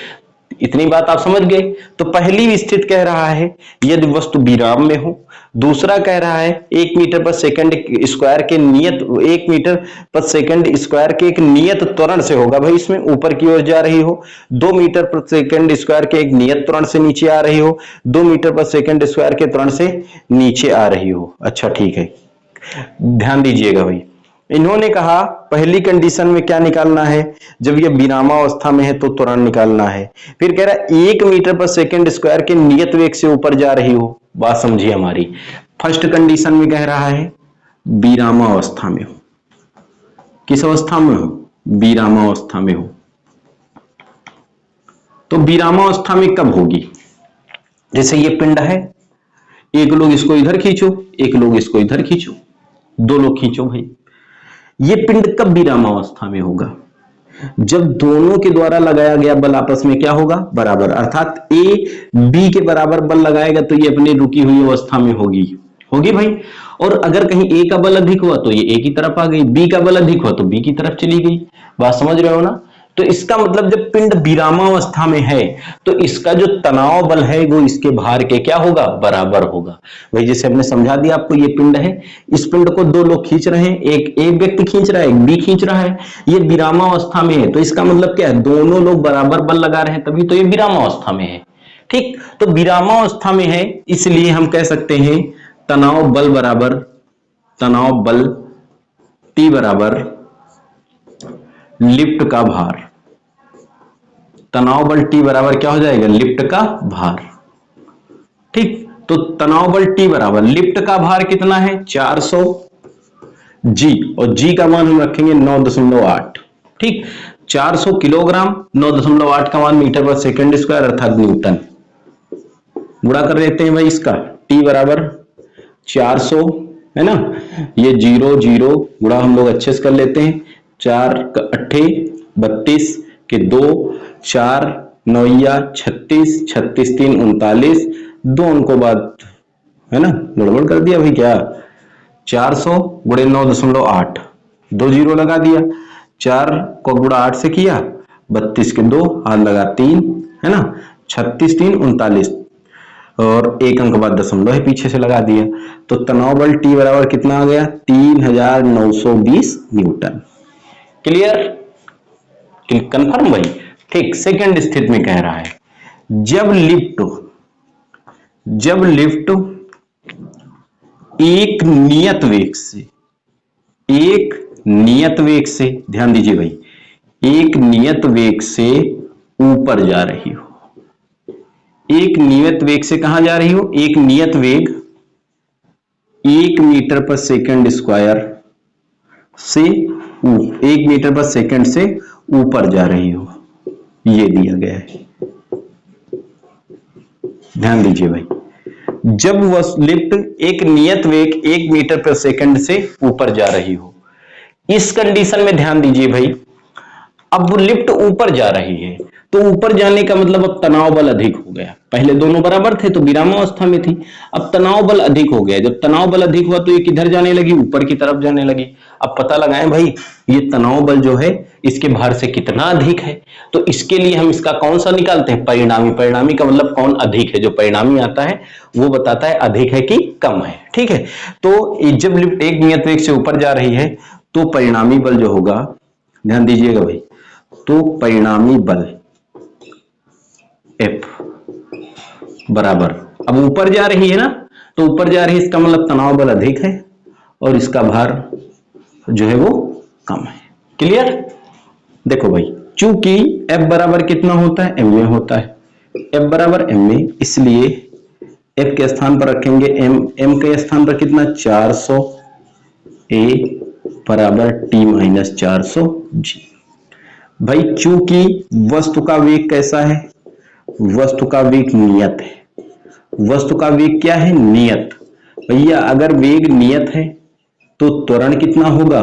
इतनी बात आप समझ गए। तो पहली स्थिति कह रहा है यदि वस्तु विराम में हो। दूसरा कह रहा है 1 मीटर पर सेकंड स्क्वायर के नियत 1 मीटर पर सेकंड स्क्वायर के एक नियत त्वरण से होगा। भाई इसमें ऊपर की ओर जा रही हो। 2 मीटर पर सेकंड स्क्वायर के एक नियत त्वरण से नीचे आ रही हो। 2 मीटर पर सेकंड स्क्वायर के त्वरण से नीचे आ रही हो। अच्छा ठीक है, ध्यान दीजिएगा भाई। इन्होंने कहा पहली कंडीशन में क्या निकालना है? जब ये विरामावस्था में है तो त्वरण निकालना है। फिर कह रहा है 1 मीटर पर सेकंड स्क्वायर के नियत वेग से ऊपर जा रही हो। बात समझिए हमारी। फर्स्ट कंडीशन में कह रहा है विरामावस्था में हो। किस अवस्था में हो? विरामावस्था में हो। तो विरामावस्था में कब होगी? जैसे ये पिंड है, एक लोग इसको इधर खींचो, एक लोग इसको इधर खींचो, दो लोग खींचो भाई। ये पिंड कब विरामावस्था में होगा? जब दोनों के द्वारा लगाया गया बल आपस में क्या होगा? बराबर। अर्थात ए बी के बराबर बल लगाएगा तो ये अपनी रुकी हुई अवस्था में होगी भाई। और अगर कहीं ए का बल अधिक हुआ तो ये ए की तरफ आ गई, बी का बल अधिक हुआ तो बी की तरफ चली गई। बात समझ रहे हो ना? तो इसका मतलब जब पिंड विरामावस्था में है तो इसका जो तनाव बल है वो इसके भार के क्या होगा? बराबर होगा। भाई जैसे हमने समझा दिया आपको, ये पिंड है, इस पिंड को दो लोग खींच रहे हैं, एक व्यक्ति खींच रहा है, एक बी खींच रहा है। ये विरामावस्था में है तो इसका मतलब क्या है? दोनों लोग बराबर बल लगा रहे हैं, तभी तो ये विरामावस्था में है। ठीक, तो विरामावस्था में है इसलिए हम कह सकते हैं तनाव बल बराबर, तनाव बल T बराबर लिफ्ट का भार। तनाव बल T बराबर क्या हो जाएगा? लिफ्ट का भार। ठीक, तो तनाव बल T बराबर लिफ्ट का भार कितना है? 400 जी, और जी का मान हम रखेंगे 9.8। ठीक, 400 किलोग्राम, 9.8 का मान मीटर पर सेकंड स्क्वायर अर्थात न्यूटन। गुणा कर देते हैं भाई इसका। T बराबर 400 है ना, ये 0 0 गुणा हम लोग अच्छे से कर लेते हैं। 4 8 32 के 2, 4 9 36, 36 3 39, 2 अंकों बाद है ना, गड़बड़ कर दिया भाई क्या? 400 गुणे 9.8, 2 0 लगा दिया। 4 को गुणा 8 से किया, 32 के 2 हाथ लगा 3 है ना, 36 3 39 और एक अंक बाद दशमलव है पीछे से लगा दिया। तो तनाव बल T बराबर कितना आ गया? 3920 न्यूटन। क्लियर? कंफर्म भाई? ठीक, सेकंड स्थिति में कह रहा है जब लिफ्ट एक नियत वेग से, ध्यान दीजिए भाई, एक नियत वेग से ऊपर जा रही हो। एक नियत वेग से कहां जा रही हो? एक नियत वेग 1 मीटर पर सेकंड स्क्वायर से 1 मीटर पर सेकंड से ऊपर जा रही हो। ये दिया गया है, ध्यान दीजिए भाई। जब वह लिफ्ट एक नियत वेग 1 मीटर पर सेकंड से ऊपर जा रही हो, इस कंडीशन में ध्यान दीजिए भाई, अब लिफ्ट ऊपर जा रही है तो ऊपर जाने का मतलब अब तनाव बल अधिक हो गया। पहले दोनों बराबर थे तो विरामावस्था में थी, अब तनाव बल अधिक हो गया। जब तनाव बल अधिक हुआ तो ये किधर जाने लगी? ऊपर की तरफ जाने लगी। अब पता लगाएं भाई ये तनाव बल जो है इसके भार से कितना अधिक है। तो इसके लिए हम इसका कौन सा निकालते हैं? परिणामी। परिणामी का मतलब कौन अधिक है? जो परिणामी आता है वो बताता है अधिक है कि कम है। ठीक है, तो जब लिफ्ट एक नियत वेग से ऊपर जा रही है तो परिणामी बल जो होगा, ध्यान दीजिएगा भाई, तो परिणामी बल F बराबर, अब ऊपर जा रही है ना, तो ऊपर जा रही है इसका मतलब तनाव बल अधिक है और इसका भार जो है वो कम है। क्लियर? देखो भाई, चूंकि F बराबर कितना होता है? m में होता है। F बराबर m में, इसलिए F के स्थान पर रखेंगे m के स्थान पर कितना? 400 A बराबर T माइनस 400 G। भाई चूंकि वस्तु का वेग कैसा है? वस्तु का वेग नियत है, वस्तु का वेग क्या है? नियत। भैया अगर वेग नियत है तो त्वरण कितना होगा?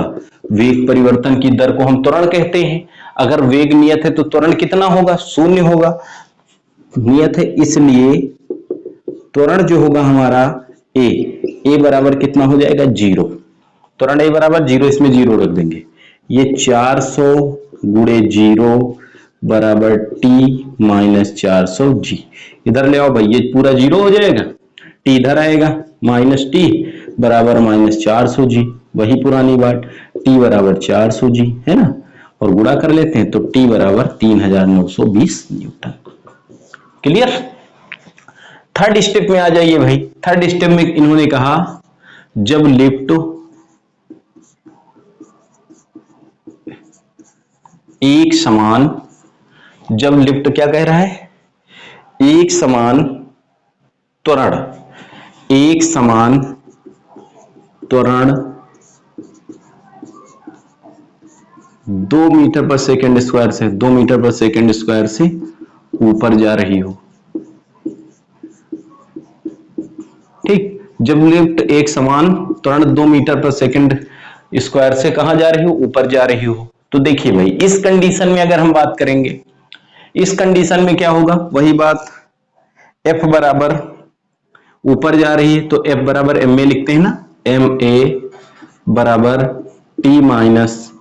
वेग परिवर्तन की दर को हम त्वरण कहते हैं। अगर वेग नियत है तो त्वरण कितना होगा? शून्य होगा। नियत है इसलिए त्वरण जो होगा हमारा ए बराबर कितना हो जाएगा? 0। त्वरण ए बराबर 0, इसमें 0 रख देंगे। ये 400 गुणे 0 बराबर टी माइनस 400 जी। इधर ले आओ भाई, ये पूरा 0 हो जाएगा, टी इधर आएगा, माइनस टी बराबर माइनस 400 जी। वही पुरानी बात, टी बराबर 400 जी है ना, और गुणा कर लेते हैं तो टी बराबर 3920 न्यूटन। क्लियर? थर्ड स्टेप में आ जाइए भाई। थर्ड स्टेप में इन्होंने कहा जब लिफ्ट एक समान, जब लिफ्ट क्या कह रहा है? एक समान त्वरण, एक समान त्वरण 2 मीटर पर सेकंड स्क्वायर से, 2 मीटर पर सेकंड स्क्वायर से ऊपर जा रही हो। ठीक, जब लिफ्ट एक समान त्वरण 2 मीटर पर सेकंड स्क्वायर से कहां जा रही हो? ऊपर जा रही हो। तो देखिए भाई, इस कंडीशन में अगर हम बात करेंगे, इस कंडीशन में क्या होगा? वही बात, F बराबर ऊपर जा रही है तो F बराबर एम ए लिखते हैं ना, एम ए बराबर टी माइनस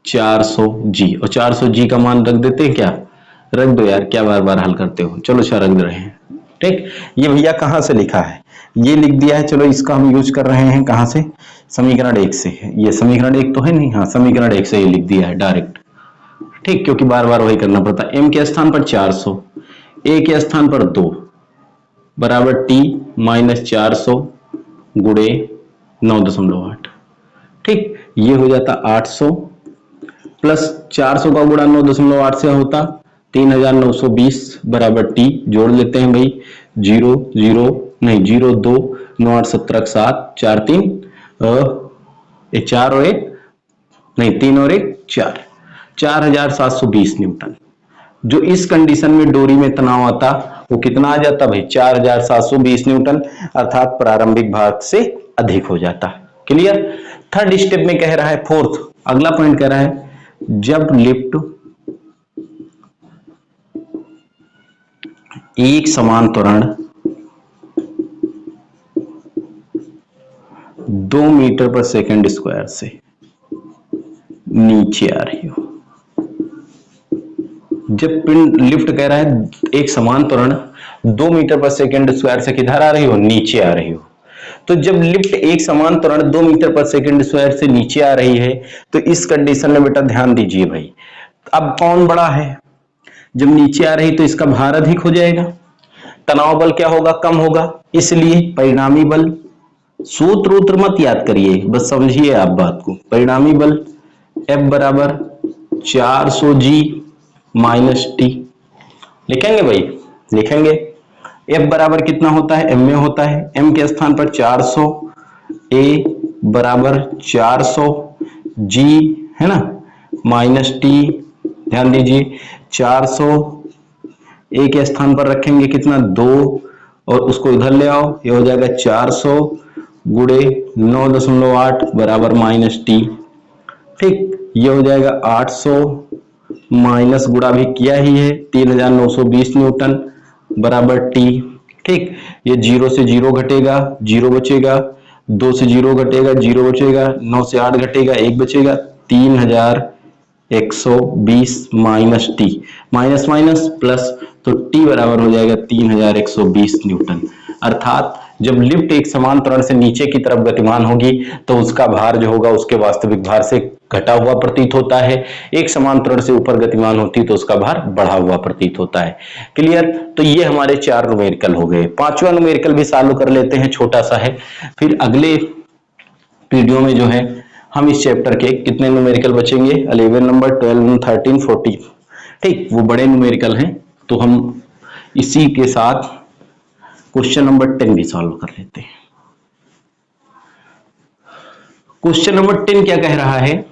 400 जी, और 400 जी का मान रख देते हैं क्या? रख दो यार, क्या बार बार हल करते हो, चलो अच्छा रख रहे हैं। ठीक, ये भैया कहां से लिखा है? ये लिख दिया है, चलो इसका हम यूज कर रहे हैं कहां से? समीकरण 1 से। ये समीकरण 1 तो है नहीं, हाँ समीकरण 1 से ये लिख दिया है डायरेक्ट। ठीक, क्योंकि बार बार वही करना पड़ता है। एम के स्थान पर 400, ए के स्थान पर 2 बराबर टी माइनस 400 गुणे 9.8। ठीक, ये हो जाता 800 प्लस 400 का गुणा 9.8 से होता 3920 बराबर टी। जोड़ लेते हैं भाई, 0 0 नहीं 0 2 9 8 17 7 4 3 4 और 1 नहीं 3 और 1 4, 4720 न्यूटन। जो इस कंडीशन में डोरी में तनाव आता वो कितना आ जाता भाई? 4720 न्यूटन, अर्थात प्रारंभिक भाग से अधिक हो जाता। क्लियर? थर्ड स्टेप में कह रहा है, फोर्थ अगला पॉइंट कह रहा है जब लिफ्ट एक समान त्वरण 2 मीटर पर सेकंड स्क्वायर से नीचे आ रही हो। जब पिंड लिफ्ट कह रहा है एक समान त्वरण 2 मीटर पर सेकंड स्क्वायर से किधर आ रही हो? नीचे आ रही हो। तो जब लिफ्ट एक समान त्वरण 2 मीटर पर सेकंड स्क्वायर से नीचे आ रही है तो इस कंडीशन में बेटा ध्यान दीजिए भाई, अब कौन बड़ा है? जब नीचे आ रही तो इसका भार अधिक हो जाएगा, तनाव बल क्या होगा? कम होगा, इसलिए परिणामी बल, सूत्र उत्तर मत याद करिए, बस समझिए आप बात को। परिणामी बल F बराबर 400 जी माइनस टी। लिखेंगे भाई, लिखेंगे। F बराबर कितना होता है? M में होता है, M के स्थान पर 400, A बराबर 400 G है ना माइनस टी। ध्यान दीजिए 400 A के स्थान पर रखेंगे कितना? 2, और उसको इधर ले आओ, ये हो जाएगा 400 गुणे 9.8 बराबर माइनस टी। ठीक, ये हो जाएगा 800 माइनस गुणा भी किया ही है 3920 न्यूटन बराबर टी। ठीक, ये 0 से 0 घटेगा, 0 बचेगा, 2 से 0 घटेगा, 0 बचेगा, 9 से 8 घटेगा, 1 बचेगा, 3120 minus T, minus minus plus, तो टी बराबर हो जाएगा 3120 न्यूटन। अर्थात जब लिफ्ट एक समान त्वरण से नीचे की तरफ गतिमान होगी तो उसका भार जो होगा उसके वास्तविक भार से घटा हुआ प्रतीत होता है, एक समान त्वरण से ऊपर गतिमान होती तो उसका भार बढ़ा हुआ प्रतीत होता है। क्लियर? तो ये हमारे 4 न्यूमेरिकल हो गए। 5वां न्यूमेरिकल भी सॉल्व कर लेते हैं, छोटा सा है, फिर अगले वीडियो में जो है हम इस चैप्टर के कितने न्यूमेरिकल बचेंगे? 11 नंबर, 12, 13, 14। ठीक, वो बड़े न्यूमेरिकल हैं, तो हम इसी के साथ क्वेश्चन नंबर 10 भी सॉल्व कर लेते हैं। क्वेश्चन नंबर 10 क्या कह रहा है?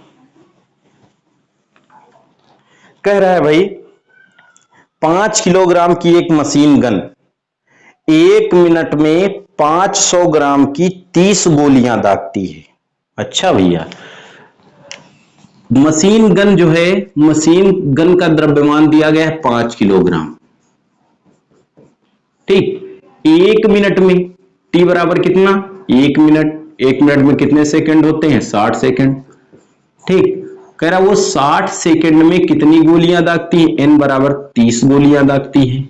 कह रहा है भाई 5 किलोग्राम की एक मशीन गन 1 मिनट में 500 ग्राम की 30 गोलियां दागती है। अच्छा भैया, मशीन गन जो है, मशीन गन का द्रव्यमान दिया गया है 5 किलोग्राम। ठीक, 1 मिनट में टी बराबर कितना, 1 मिनट। 1 मिनट में कितने सेकंड होते हैं, 60 सेकंड। ठीक, कह रहा वो 60 सेकंड में कितनी गोलियां दागती है, एन बराबर 30 गोलियां दागती है।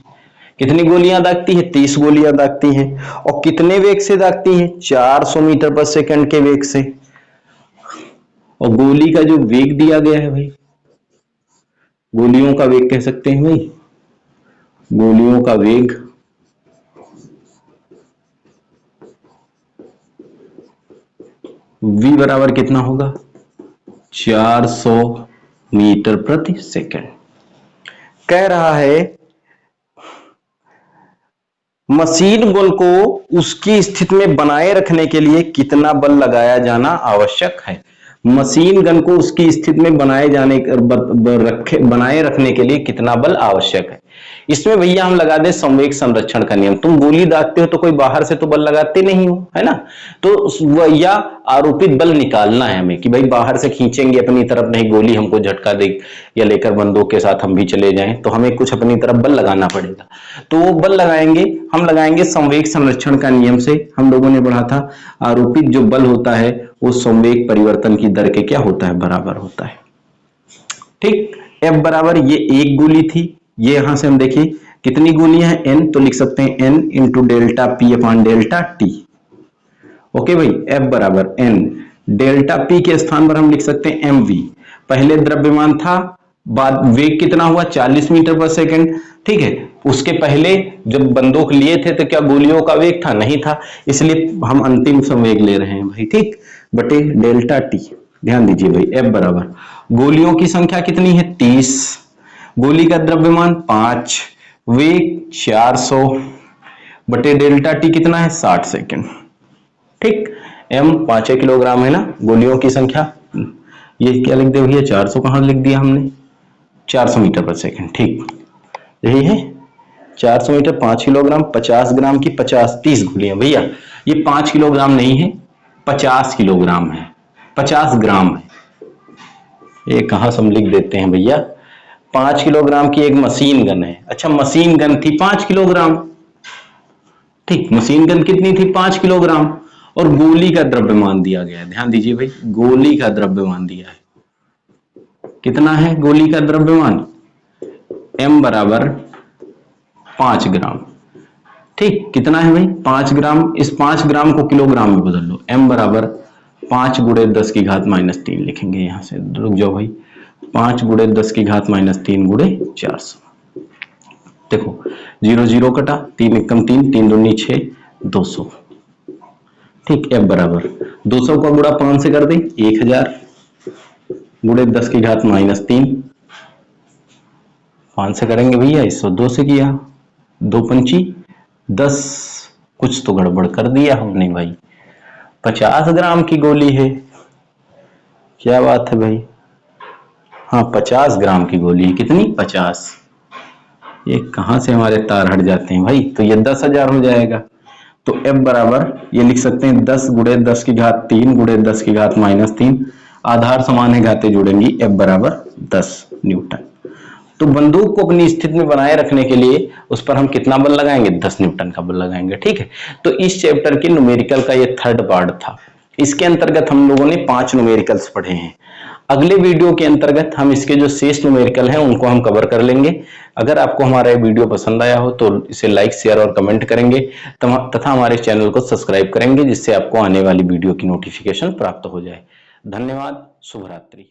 कितनी गोलियां दागती है, 30 गोलियां दागती है। और कितने वेग से दागती है, 400 मीटर पर सेकंड के वेग से। और गोली का जो वेग दिया गया है भाई, गोलियों का वेग कह सकते हैं भाई, गोलियों का वेग v बराबर कितना होगा, 400 मीटर प्रति सेकंड। कह रहा है मशीन बल को उसकी स्थिति में बनाए रखने के लिए कितना बल लगाया जाना आवश्यक है। मशीन गन को उसकी स्थिति में बनाए रखने के लिए कितना बल आवश्यक है। इसमें भैया हम लगा दे संवेग संरक्षण का नियम। तुम गोली दागते हो तो कोई बाहर से तो बल लगाते नहीं हो, है ना, तो या आरोपित बल निकालना है हमें कि भाई बाहर से खींचेंगे अपनी तरफ, नहीं गोली हमको झटका दे या लेकर बंदूक के साथ हम भी चले जाएं, तो हमें कुछ अपनी तरफ बल लगाना पड़ेगा। तो वो बल लगाएंगे, हम लगाएंगे संवेग संरक्षण का नियम से। हम लोगों ने पढ़ा था आरोपित जो बल होता है वो संवेग परिवर्तन की दर के क्या होता है, बराबर होता है। ठीक, F बराबर ये एक गोली थी, ये यहां से हम देखिए कितनी गोलियां हैं, n, तो लिख सकते हैं n into delta P upon delta T. Okay भाई, F बराबर n, डेल्टा p के स्थान पर हम लिख सकते हैं mv। पहले द्रव्यमान था, बाद वेग कितना हुआ, 40 मीटर पर सेकंड। ठीक है, उसके पहले जब बंदूक लिए थे तो क्या गोलियों का वेग था, नहीं था, इसलिए हम अंतिम संवेग ले रहे हैं भाई। ठीक, बटे डेल्टा टी। ध्यान दीजिए भाई, F बराबर गोलियों की संख्या कितनी है, 30, गोली का द्रव्यमान 5, वेग 400 बटे डेल्टा टी कितना है, 60 सेकंड। ठीक, m 5 किलोग्राम है ना, गोलियों की संख्या, ये क्या लिख दे भैया, 400 कहां लिख दिया हमने, 400 मीटर पर सेकंड। ठीक, यही है 400 मीटर 5 किलोग्राम, 50 ग्राम की 30 गोलियां। भैया ये 5 किलोग्राम नहीं है, 50 किलोग्राम है, 50 ग्राम है। ये कहां से हम लिख देते हैं भैया, 5 किलोग्राम की एक मशीन गन है। अच्छा, मशीन गन थी 5 किलोग्राम। ठीक, मशीन गन कितनी थी, 5 किलोग्राम। और गोली का द्रव्यमान दिया गया है, ध्यान दीजिए भाई, गोली का द्रव्यमान दिया है, कितना है गोली का द्रव्यमान, m बराबर 5 ग्राम। ठीक, कितना है भाई, 5 ग्राम। इस 5 ग्राम को किलोग्राम में बदल लो, m बराबर 5 गुणे 10 की घात -3 लिखेंगे। यहां से रुक जाओ भाई, 5 गुणे 10 की घात -3 गुणे 400। देखो 0 0 कटा, 3 एकम 3, 3 दूनी 6, 200। ठीक, F बराबर 200 का गुणा 5 से कर दे, 1000 गुणे 10 की घात -3, 5 से करेंगे भैया, इसको 2 से किया, 2 पंची 10, कुछ तो गड़बड़ कर दिया हमने भाई, 50 ग्राम की गोली है, क्या बात है भाई, हाँ 50 ग्राम की गोली है, कितनी, 50। ये कहां से हमारे तार हट जाते हैं भाई, तो ये 10,000 हो जाएगा। तो F बराबर ये लिख सकते हैं 10 गुणे 10 की घात 3 गुणे 10 की घात -3, आधार समान है, घातें जुड़ेंगी, F बराबर 10 न्यूटन। तो बंदूक को अपनी स्थिति में बनाए रखने के लिए उस पर हम कितना बल लगाएंगे, 10 न्यूटन का बल लगाएंगे। ठीक है, तो इस चैप्टर के न्यूमेरिकल का ये 3rd पार्ट था। इसके अंतर्गत हम लोगों ने 5 न्यूमेरिकल्स पढ़े हैं। अगले वीडियो के अंतर्गत हम इसके जो शेष न्यूमेरिकल हैं उनको हम कवर कर लेंगे। अगर आपको हमारा वीडियो पसंद आया हो तो इसे लाइक, शेयर और कमेंट करेंगे तथा हमारे चैनल को सब्सक्राइब करेंगे, जिससे आपको आने वाली वीडियो की नोटिफिकेशन प्राप्त हो जाए। धन्यवाद, शुभ रात्रि।